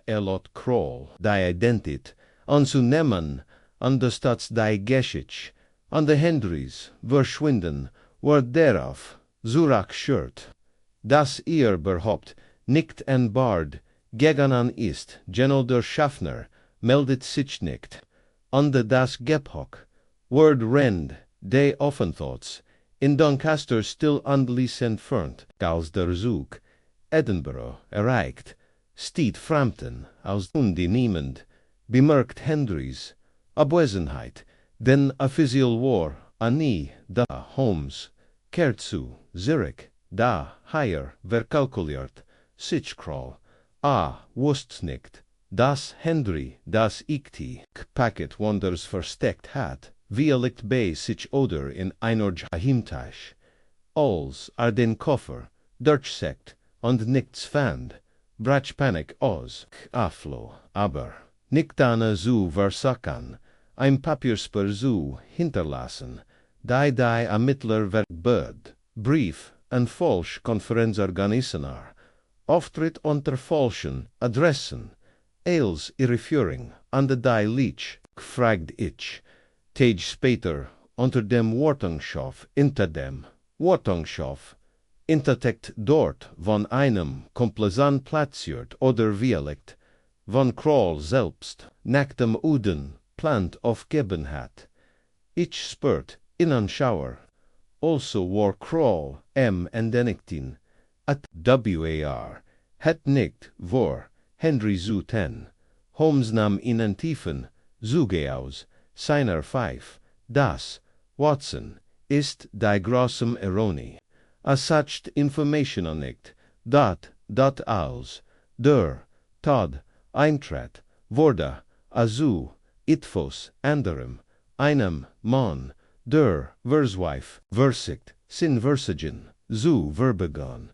A: lot Kroll, die Identität, anzunehmen, an der Stadt die Geschichte, an der Henrys, verschwinden, wird darauf, zurückschert, dass behauptet, nicht an Bord, gegangen ist, Geno der Schaffner, meldet sich nicht, under das Gepäck, wird rend, de Offenthoughts, in Doncaster still andlis entfernt, als der Zug, Edinburgh erreicht, steht Frampton, als die niemand, bemerkt Henrys Abwesenheit, denn offiziell war, nie, da Holmes, kehrt zu, Zurich, da, higher, verkalkuliert, sich Kroll, wusst's nicht, dass Henry das Paket wonders versteckt hat, wie liegt bei sich oder in einer Geheimtasche, als den Koffer, durchseckt und nichts fand, brach Panik aus, aflo, aber, nicht eine zu versacken, ein Papierspur zu hinterlassen, die Ermittler verbot, Brief an falsch Konferenzorganisator, Auftritt unter falschen Adressen, als irreführung, an de die Leech, fragt ich. Tage später, unter dem Wartungshof, hinter dem Wartungshof, intertekt dort von einem Komplazant platziert oder Violekt, von Kroll selbst, nach dem Uden, plant aufgeben hat. Ich spürt, in an Schauer, also war Kroll, endenigtin, at war, het nicht, vor, Henry zu ten, Holmes nahm ihnen tiefen, Zuge aus, seiner Pfeif, das, Watson, ist die großem Ironie. Such information nicht, dot aus, der, Todd, Eintritt, wurde, azu, itfos, anderem, einem, Mann, der, Verswife, Versicht, sin Versigen, zu verbegon.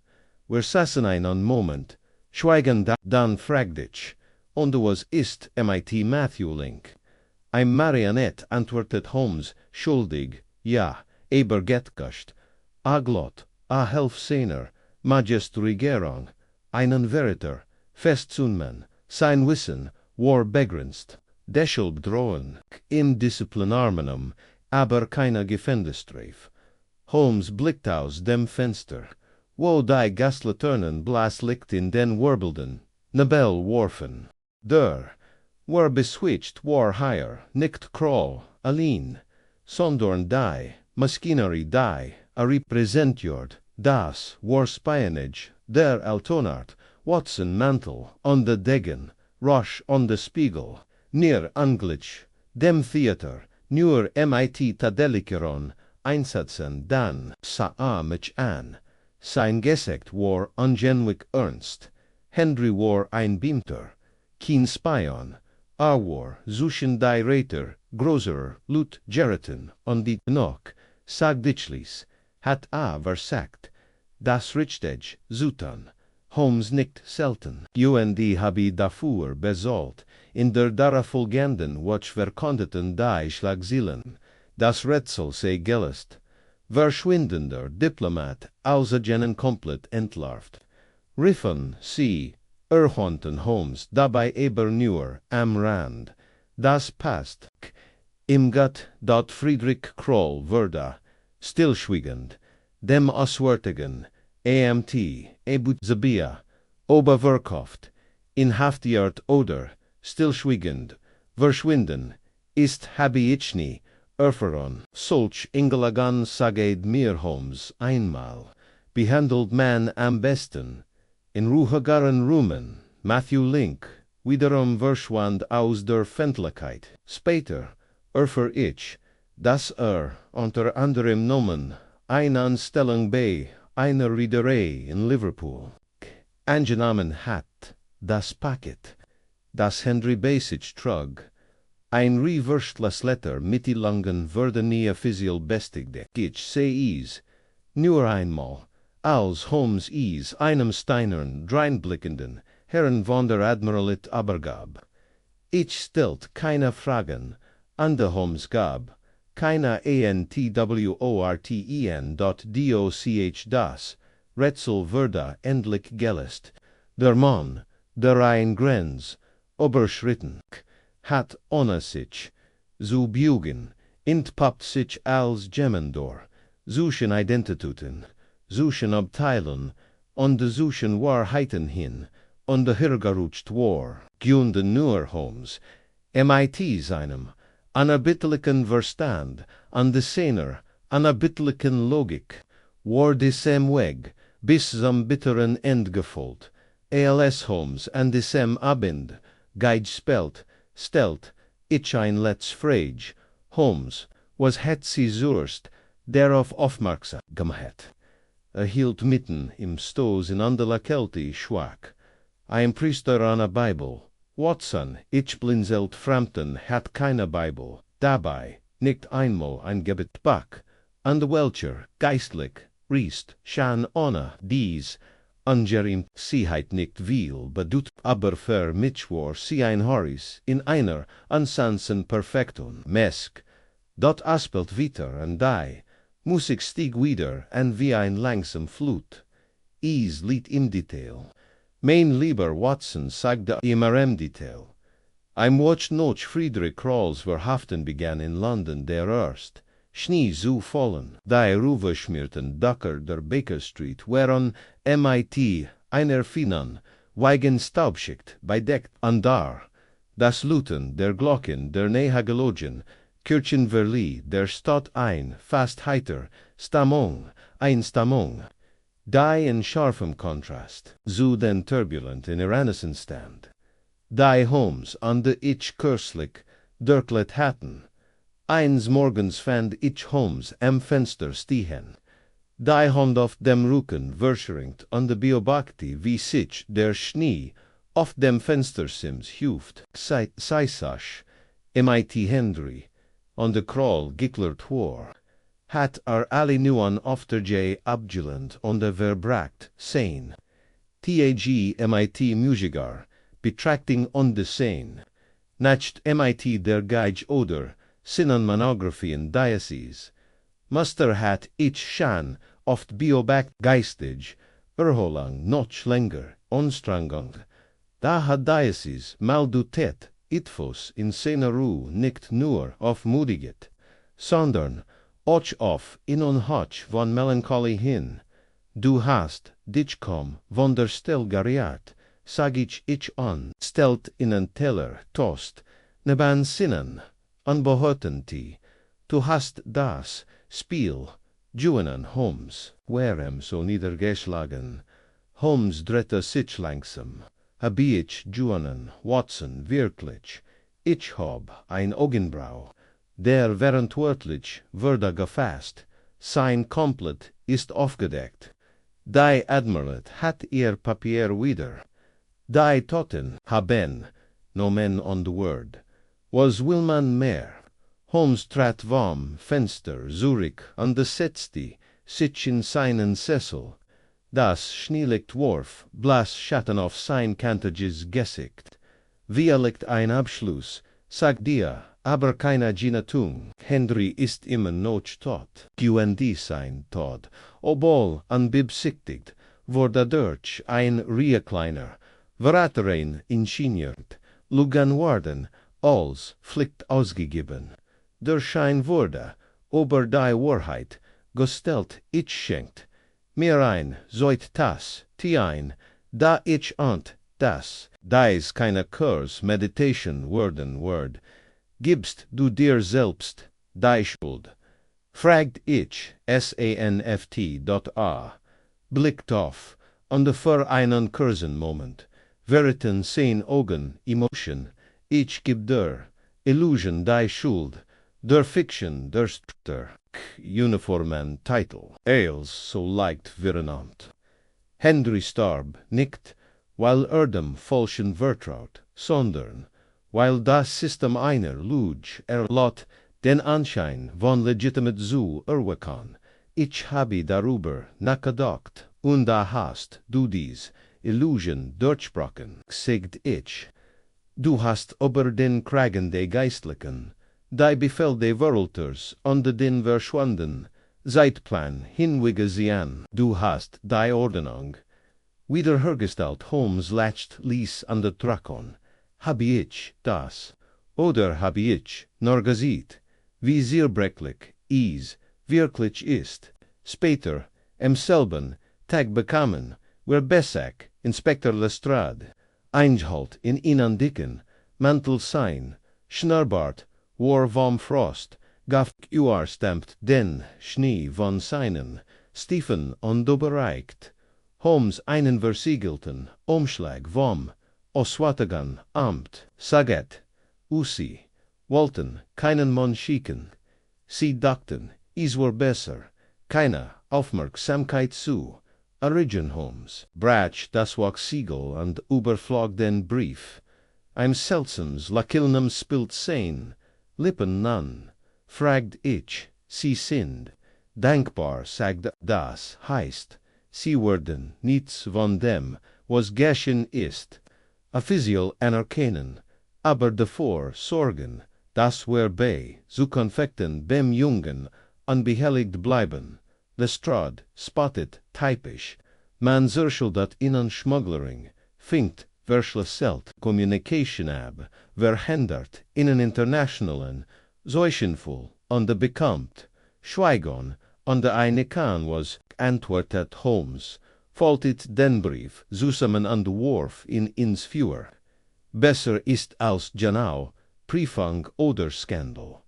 A: Wir saßen einen Moment, schweigen dann fragt ich, und was ist mit Matthew Link? Ein Marionette antwortet Holmes, schuldig, ja, aber getguscht, a glott, a Helfsener, Majest Regierung, einen Veriter, Festzunmen, sein Wissen, war begrenzt, deshalb drohen, im Disziplinarmenum, aber keine Gefängnistreff. Holmes blickt aus dem Fenster, wo die Gaslaternen blass licht in den Wirbelden, Nebel warfen. Der, war beswitcht war higher, nicht Kroll, allein, sondern die, Maschinerie die, a representjord, das, war Spionage, der Altonart, Watson Mantel, on the Degen, Roche on the Spiegel, near Anglitsch, dem Theater, nur mit Tadelikeron, einsetzen dann, mich an, sein Gesicht war ungenuig ernst, Henry war ein Beamter, kein Spion, war, zwischen die Reiter, größerer, Lut Geraten, und die noch, sagdichlis, hat versagt, das richtig, zutan, Holmes nicht selten, und habe dafür bezahlt, in der darauffolgenden Watch verkundeten die Schlagzeilen, das Rätsel sei gelöst, verschwindender Diplomat, außergenen komplett entlarvt. Riffen, sie, erhonten Holmes, dabei aber nur am Rand, das passt, im Gott, dort Friedrich Kroll würde, stillschweigend, dem Auswärtigen, amt, Zabia, oberverkauft, inhaftiert oder, stillschweigend, verschwinden, ist habe ich nie, erfahren, solch Ingelagan saged mir Holmes einmal, behandelt man am besten, in ruhigeren Ruhmen, Matthew Link, wiederum verschwand aus der Öffentlichkeit, später, erfuhr ich, dass unter anderem Nomen, eine Anstellung bei einer Reederei in Liverpool angenommen hat, das Paket, das Henry bei sich trug, ein reverstes Letter mitteilungen wurde nie offiziell bestätigt. Ich sehe es, nur einmal, als Holmes es einem steinern, dreinblickenden Herrn von der Admiralit übergab. Ich stellt keine Fragen, an der Holmes gab, keine antworten. Doch das Rätsel wurde endlich gelöst. Der Mann, der ein Grenze überschritten hat, ohne sich zu bügen, entpuppt sich als Gemendor, suchen Identitäten, suchen Abteilen, und suchen Wahrheiten hin, und hergerutscht war, Günde nur Holmes, mit seinem unerbittlichen Verstand, an de seiner unerbittlichen Logik, war diesem Weg, bis zum bitteren End gefolgt, als Holmes an diesem Abend, spelt, ich ein let's Frage, Holmes, was het sie zuerst, darauf aufmerksam gemacht. Hielt mitten im Stoß in anderer Kälte schwach. Ein Priester an a Bibel. Watson, ich blinzelt Frampton, hat keine Bibel. Dabei, nicht einmal ein Gebet Bach. An der Welcher, geistlich, riest, schan ohne dies, ungerim, sie heit nicht viel, bedut, aber für mich war sie ein Horis, in einer, ansansen Perfektum, mesk. Dort aspelt weiter an die, Musik stieg wieder, an wie ein langsam Flut. Is lied im Detail. Mein lieber Watson sagte immer im Detail. Im watched noch Friedrich Krolls verhaften began in London der erst. Schnee zu fallen, die rüberschmierten Dacker der Baker Street, whereon MIT einer Finan, wegen Staubschicht, bedeckt an dar. Das Luten der Glocken der Nehagelogen, Kirchenverli der Stadt ein, fast heiter, Stammung, ein Stammung. Die in scharfem Kontrast, zu den turbulent in Renaissance stand. Die Holmes an de ich kürzlich durchlet hatten. Eins Morgens fand ich Holmes am Fenster stehen. Die Hand auf dem Rücken verschränkt an de Beobachte, wie sich der Schnee auf dem Fenstersims hieft. Seisasch, MIT Henry, an de Kroll giklert war. Hat alle nu an afterjay abgelend an de verbracht sein. TAG MIT Musiker, betrachting on de Seine. Nacht MIT der Geige oder, Sinnen Monography in Diocese. Muster hat ich Schan oft beobacht geistig, erholang noch länger, Anstrengung. Da hat Diocese mal dutet, itfos in seiner Ruhe nicht nur auf Mutiget, sondern auch auf in und hoch von Melancholie hin. Du hast dich von der Stell geriert, sag ich an, stellt in en Teller, Toast, neban Sinnen, unbehoten du hast das Spiel, Juenen Holmes, warem so niedergeschlagen, Holmes drehte sich langsam, hab ich Juenen, Watson, wirklich, ich hab ein Augenbrau, der verantwortlich wurde gefasst, sein komplett ist aufgedeckt. Die Admirat hat ihr Papier wieder. Die Toten haben, nomen on the word, was will man mehr? Holmes trat vom Fenster Zurich an de setzte sich in seinen Sessel. Das Schneelicht warf blass Schatten auf sein kantiges Gesicht. Wie liegt ein Abschluss, sagt dir, aber keine Genatung. Henry ist immer noch tot. QND sein Tod, obwohl unbeabsichtigt, wurde durch ein Riekleiner, Verräterin ingeniert, Lugan worden, als Pflicht ausgegeben. Der Schein wurde, über die Wahrheit, gestellt, ich schenkt, mir ein, soit das, ein, da ich ant, das, dies keine Kurs, Meditation, word, gibst du dir selbst, die Schuld. Fragt ich, sanft.a, blickt auf, und für einen kurzen Moment, veriten sein Augen, Emotion, ich gib der Illusion die Schuld, der Fiction, der Structure, uniformen Titel, als so leicht verenant. Henry starb nicht, weil dem falschen vertraut, sondern weil das System einer Lüge lot den Anschein von legitimate zu erwecken. Ich habe darüber nachgedacht, und da hast du dies Illusion durchbrochen, sagt ich. Du hast über den Kragen der Geistlichen, die Befehl der Worlders unter den verschwunden Zeitplan hingesehen. Du hast die Ordnung wiederhergestellt. Holmes latcht ließ an der Drakon. Habe ich das? Oder habe ich nur gesehen, wie zerbrechlich es wirklich ist? Später, am selben Tag bekamen wir Besuch, Inspektor Lestrade, Einhalt in ihnen dicken Mantel sein, Schnurrbart, war vom Frost, gaf stampt den Schnee von seinen Stiefeln unterbereicht. Holmes einen versiegelten Umschlag vom Oswatagan Amt, Saget, Usi, wollten keinen Mann schicken. Sie dachten, es war besser, keine Aufmerksamkeit zu erregen. Holmes brach das Wachsiegel und überflog den Brief. Ein seltsames Lakilnum spielt sein, Lippen nan, fragt ich, sie sind dankbar, sagt das heißt, sie werden nichts von dem, was geschehen ist, offiziell anerkennen, aber davor sorgen, dass wir bei zu Konfekten beim Jungen unbehelligt bleiben. Lestrade spottet typisch, man zerschildert ihnen Schmuggling, fingt verschlüsselt, communication ab, verhindert, in een internationalen, zeichenvol, onbekannt, schweigen, de eine kan was, antwoortet Holmes, voltit den brief, zusammen an de Wharf ins Vuur. Besser ist als genau, Prüfung oder Skandal.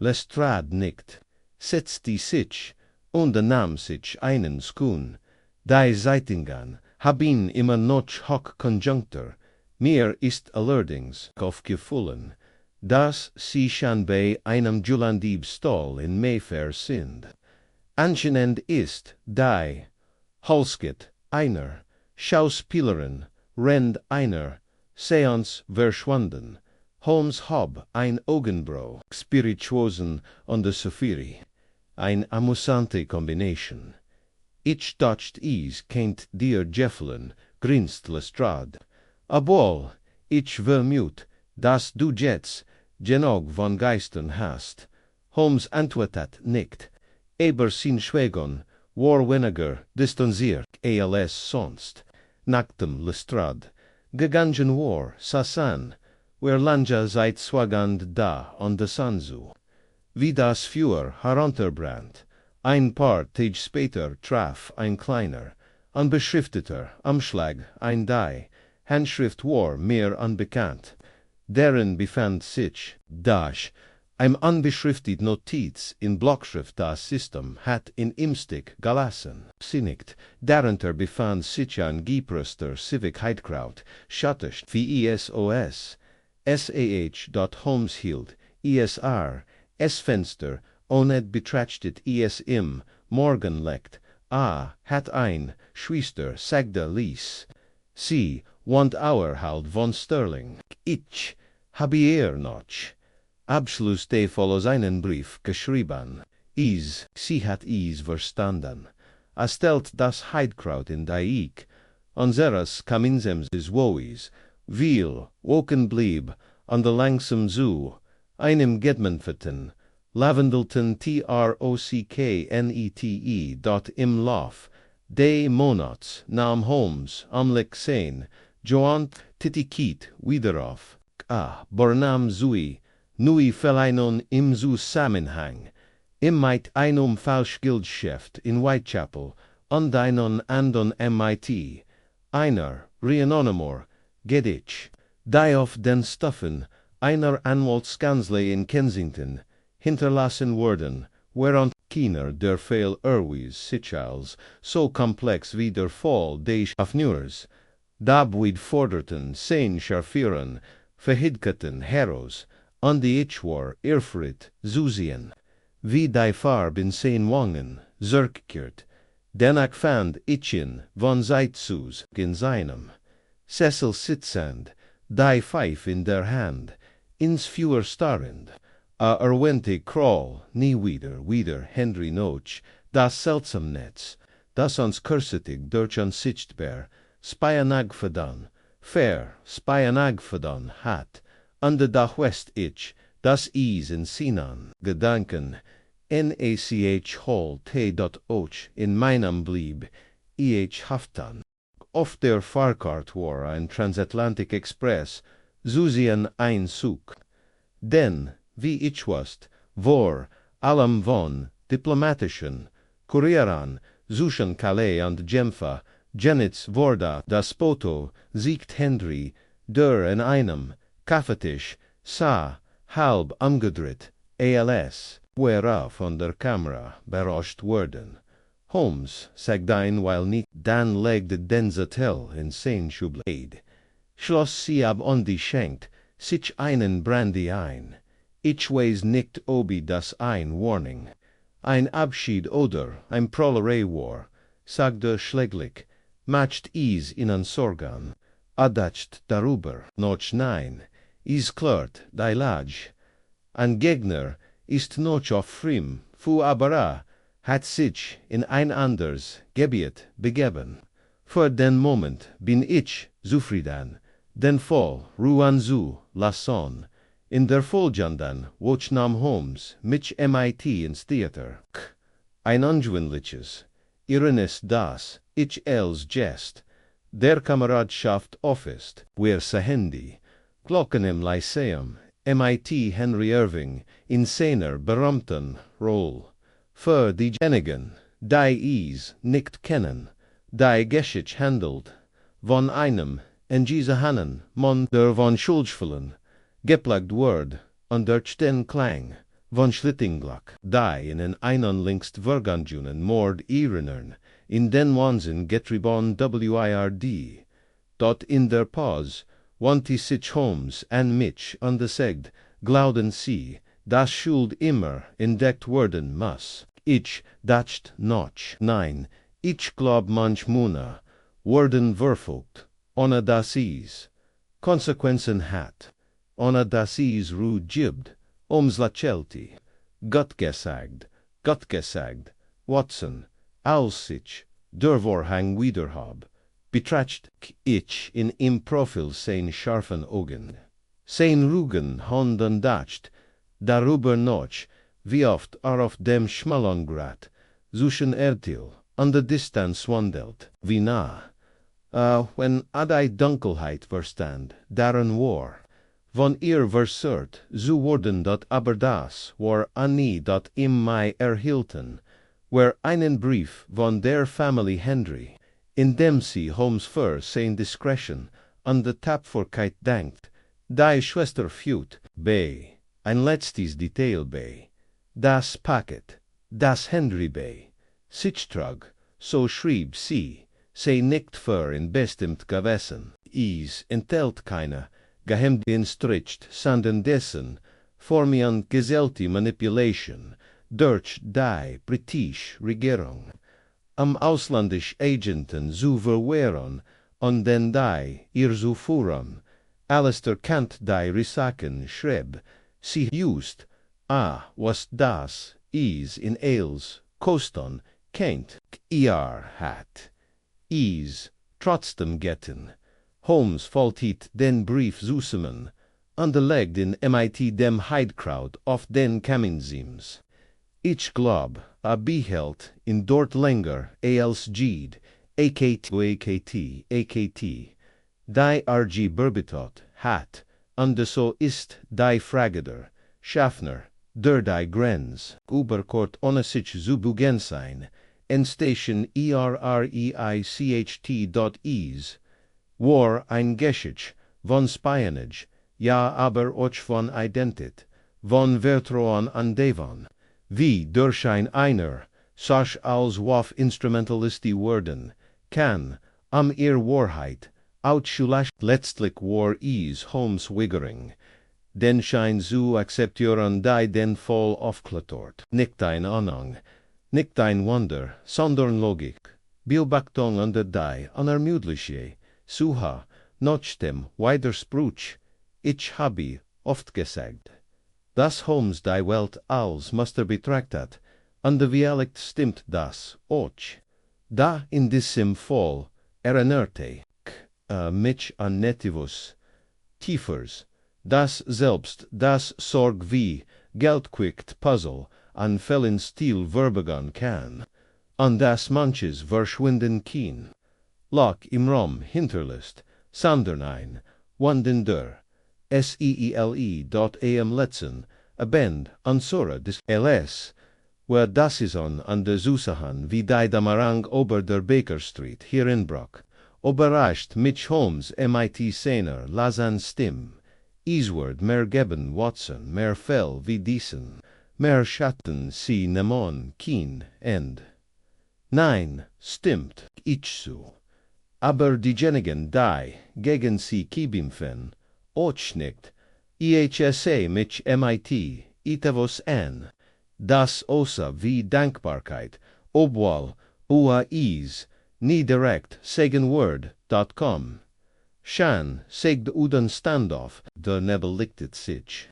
A: Lestrade nickt, setzt die sich, nahm sich einen Skun, die Zeitungen haben immer noch hoch Konjunktur, mir ist allerdings aufgefallen, dass sie schon bei einem Julanddiebstahl in Mayfair sind. Anscheinend ist die Halsket einer Schauspielerin, rennt einer Seance verschwunden. Holmes hab ein Augenbrau, Spirituosen und de Sophiri. Ein amusante Combination. Ich dacht is kennt dir Jeffelin, grinst Lestrade. Obwohl, ich vermute, dass du jetzt genug von Geistern hast. Holmes antwortet nicht. Aber sin Schweigen war weniger distanziert als sonst. Nachdem Lestrade gegangen war, saßen wir lange Zeit schweigend da an der Sansu. Wie das Feuer herunterbrannt, ein paar Tage später traf ein kleiner, unbeschrifteter Umschlag ein die Handschrift war mir unbekannt. Darin befand sich, das ein unbeschriftet Notiz in Blockschrift das System hat in Imstick gelassen. Sinigt, darunter befand sich ein geprüster Civic-Heidkraut, schattisch wie ESOS, SAH. hielt, ESR, S-Fenster, onet betrachtet im Morgenlicht, hat ein, Schwester, sagte Lies. Sie, want halt von Sterling. Ich, habe noch. Abschluss de follows einen Brief geschrieben. Sie hat verstanden. Stellt das Heidkraut in die Eik. Unseres Kaminsems wois, viel, woken blieb, an de langsam zu, einem Gedmenfeten, Lavendelten trocknete dot im Lauf, de Monats, nam Holmes, amlik sein, Joant titikit, wiederauf, bornam zui, nui feleinon im Zusammenhang, mit einem Falschgeldgeschäft in Whitechapel, und einen andon MIT, einer, Reanonymor, Geditch, die auf den Stuffen einer Anwaltskanzlei in Kensington hinterlassen wurden, während keiner der Fall sich als so komplex wie der Fall des Schaffners, dabwid forderten sein scharfieren, verhidketen Heros, und die ich war irrfrit, zusehen, wie die Farb in sein Wangen zurückkehrt, dennoch fand ich von Zeitzus in seinem Sessel sitzend, die Pfeif in der Hand, ins Feuer starrend, erwähnte Kroll, nie wieder Henry Noch, das Seltsamnetz, das uns kursitig durch unsichtbar, Spionagfadon, Spionagfadon hat, und da west ich, das in Sinan, Gedanken, NACH in meinem blieb, haftan. Auf der Fahrkart war ein Transatlantic Express, Susien ein Zug. Denn, wie ich wusste, war allem von diplomatischen Kurierern zwischen Calais und Genfa, Genitz Vorda, das Poto, siegt Henry, der in einem Kaffeetisch, halb umgedreht, als wäre von der Kamera berauscht worden. Holmes, sagt ein weil nicht, dann legte den Zettel in sein Schublade, schloss sie ab und die schenkt sich einen Brandy ein. Ich weiß nicht ob das ein Warning, ein Abschied oder ein Prollerei war, sagte schläglich, macht ihnen Sorgen, adacht darüber, noch nein, klärt die Lage. Ein Gegner ist noch auf Frim, aber hat sich in ein anderes Gebiet begeben. Für den Moment bin ich zufrieden, den Fall ruhen zu lassen. In der folgenden Woche nahm Holmes mit MIT ins Theater. Ein ungewöhnliches, Irenes das, ich als Jest, der Kameradschaft Office, wir Sahendi, Glocken im Lyceum, MIT Henry Irving, in seiner berühmten Rolle, für diejenigen, die es nicht kennen, die Geschichte handelt, von einem, en diese Hannen, Mann der von Schuldschwellen, geplagt Word, under den Klang, von Schlittinglock, die in einen längst vergangenen Mord erinnern, in den Wahnsinn getrieben WIRD, dort in der Pause, wann sich Holmes an mich undersegt, glauben sie, dass Schuld immer entdeckt werden muss. Ich dacht noch, nein, ich glaub manchmal, werden verfolgt, ohne dass es Konsequenzen hat, ohne dass es Ruhe gibt, la Celti, Gott gesagt, Watson, als sich der Vorhang wieder hab, betracht ich in im Profil sein scharfen Augen, sein ruhigen Hand und dacht, darüber noch, wie oft auf dem schmalen Grat, zwischen Erdil und der Distanz wandelt, wie nah, wenn die Dunkelheit verstand, darin war, von ihr versört, zu worden dat aber das war nie dat im Mai erhielten, war einen Brief von der Familie Henry, in dem sie Holmes für sein Discretion an de Tapferkeit dankt, die Schwester führt, bei, ein letztes Detail bei, das Paket, das Henry bei, sich trug, so schrieb sie, sei nicht für in bestimmt gewesen, is enthält keine, Geheimdienstricht, sondern dessen, formieren gesellte Manipulation, durch die britische Regierung, am ausländischen Agenten zu verwehren und den die ihr zu führen, Alistair Kant die Risaken schrieb, sie just, was das is in Els, Koston, kennt, hat, is, trotzdem getten, Holmes faltit den Brief zusammen, underlegt in MIT dem Heidekraut auf den Kaminsims. Ich glaub, behält in dort länger als Gid, AKT, die RG Berbitot hat, und so ist die Frageder, Schaffner, der die Grenze, überkort ohne sich zu bugen sein, en Station ERREICHT.is, war ein Geschichte von Spionage, ja aber auch von Identität, von Vertrauen an Devon, wie durch einer, sach als waf Instrumentalisti werden, kann, ihr Wahrheit, outschulacht letztlich war is Holmes Wiggering, den schein zu akzeptieren die den voll aufklärt, nicht ein Anhang, nicht ein Wunder, sondern Logik, Beobachtung unter die unermüdliche, Suha, noch dem Widerspruch, ich habe oft gesagt, dass Holmes die Welt als Muster betrachtet, und der Dialekt stimmt das auch. Da in diesem Fall erinnerte mich an Netivus, Tiefers, das selbst das Sorg wie Geldquickt Puzzle an Fällen Stil verbergen kann, und das manches verschwinden kann. Lock im Raum hinterlässt, sondern ein, wandender, seele.am letzen, abend, ansora des ls, where das is an der Susahan wie die Damarang ober der Baker Street hier in Brock, überrascht mich Holmes MIT Sener Lazan Stim, Easward mehr geben Watson, mehr Fell wie diesen, mehr Schatten sie nemon keen end. Nein, stimmt, ich so. Aber diejenigen, die gegen sie kibimpfen, auch nicht, IHSA mit MIT, itavos an, das außer wie Dankbarkeit, obwohl, is, nie direkt, sagenword.com. Shan, segt uden standoff, der Nebel lichtet sich.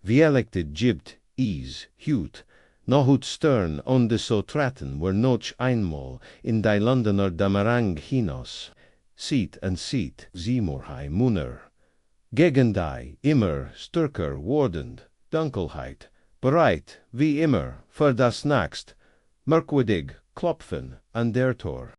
A: Wie elected gibt, is, hut, noch hut stern und so traten were noch einmal in die Londoner Damarang hinos. Sieht und sieht, Seymourhei Munner. Gegen die immer stärker wordend Dunkelheit, bereit, wie immer, für das Nacht, merkwürdig klopfen an der Tor.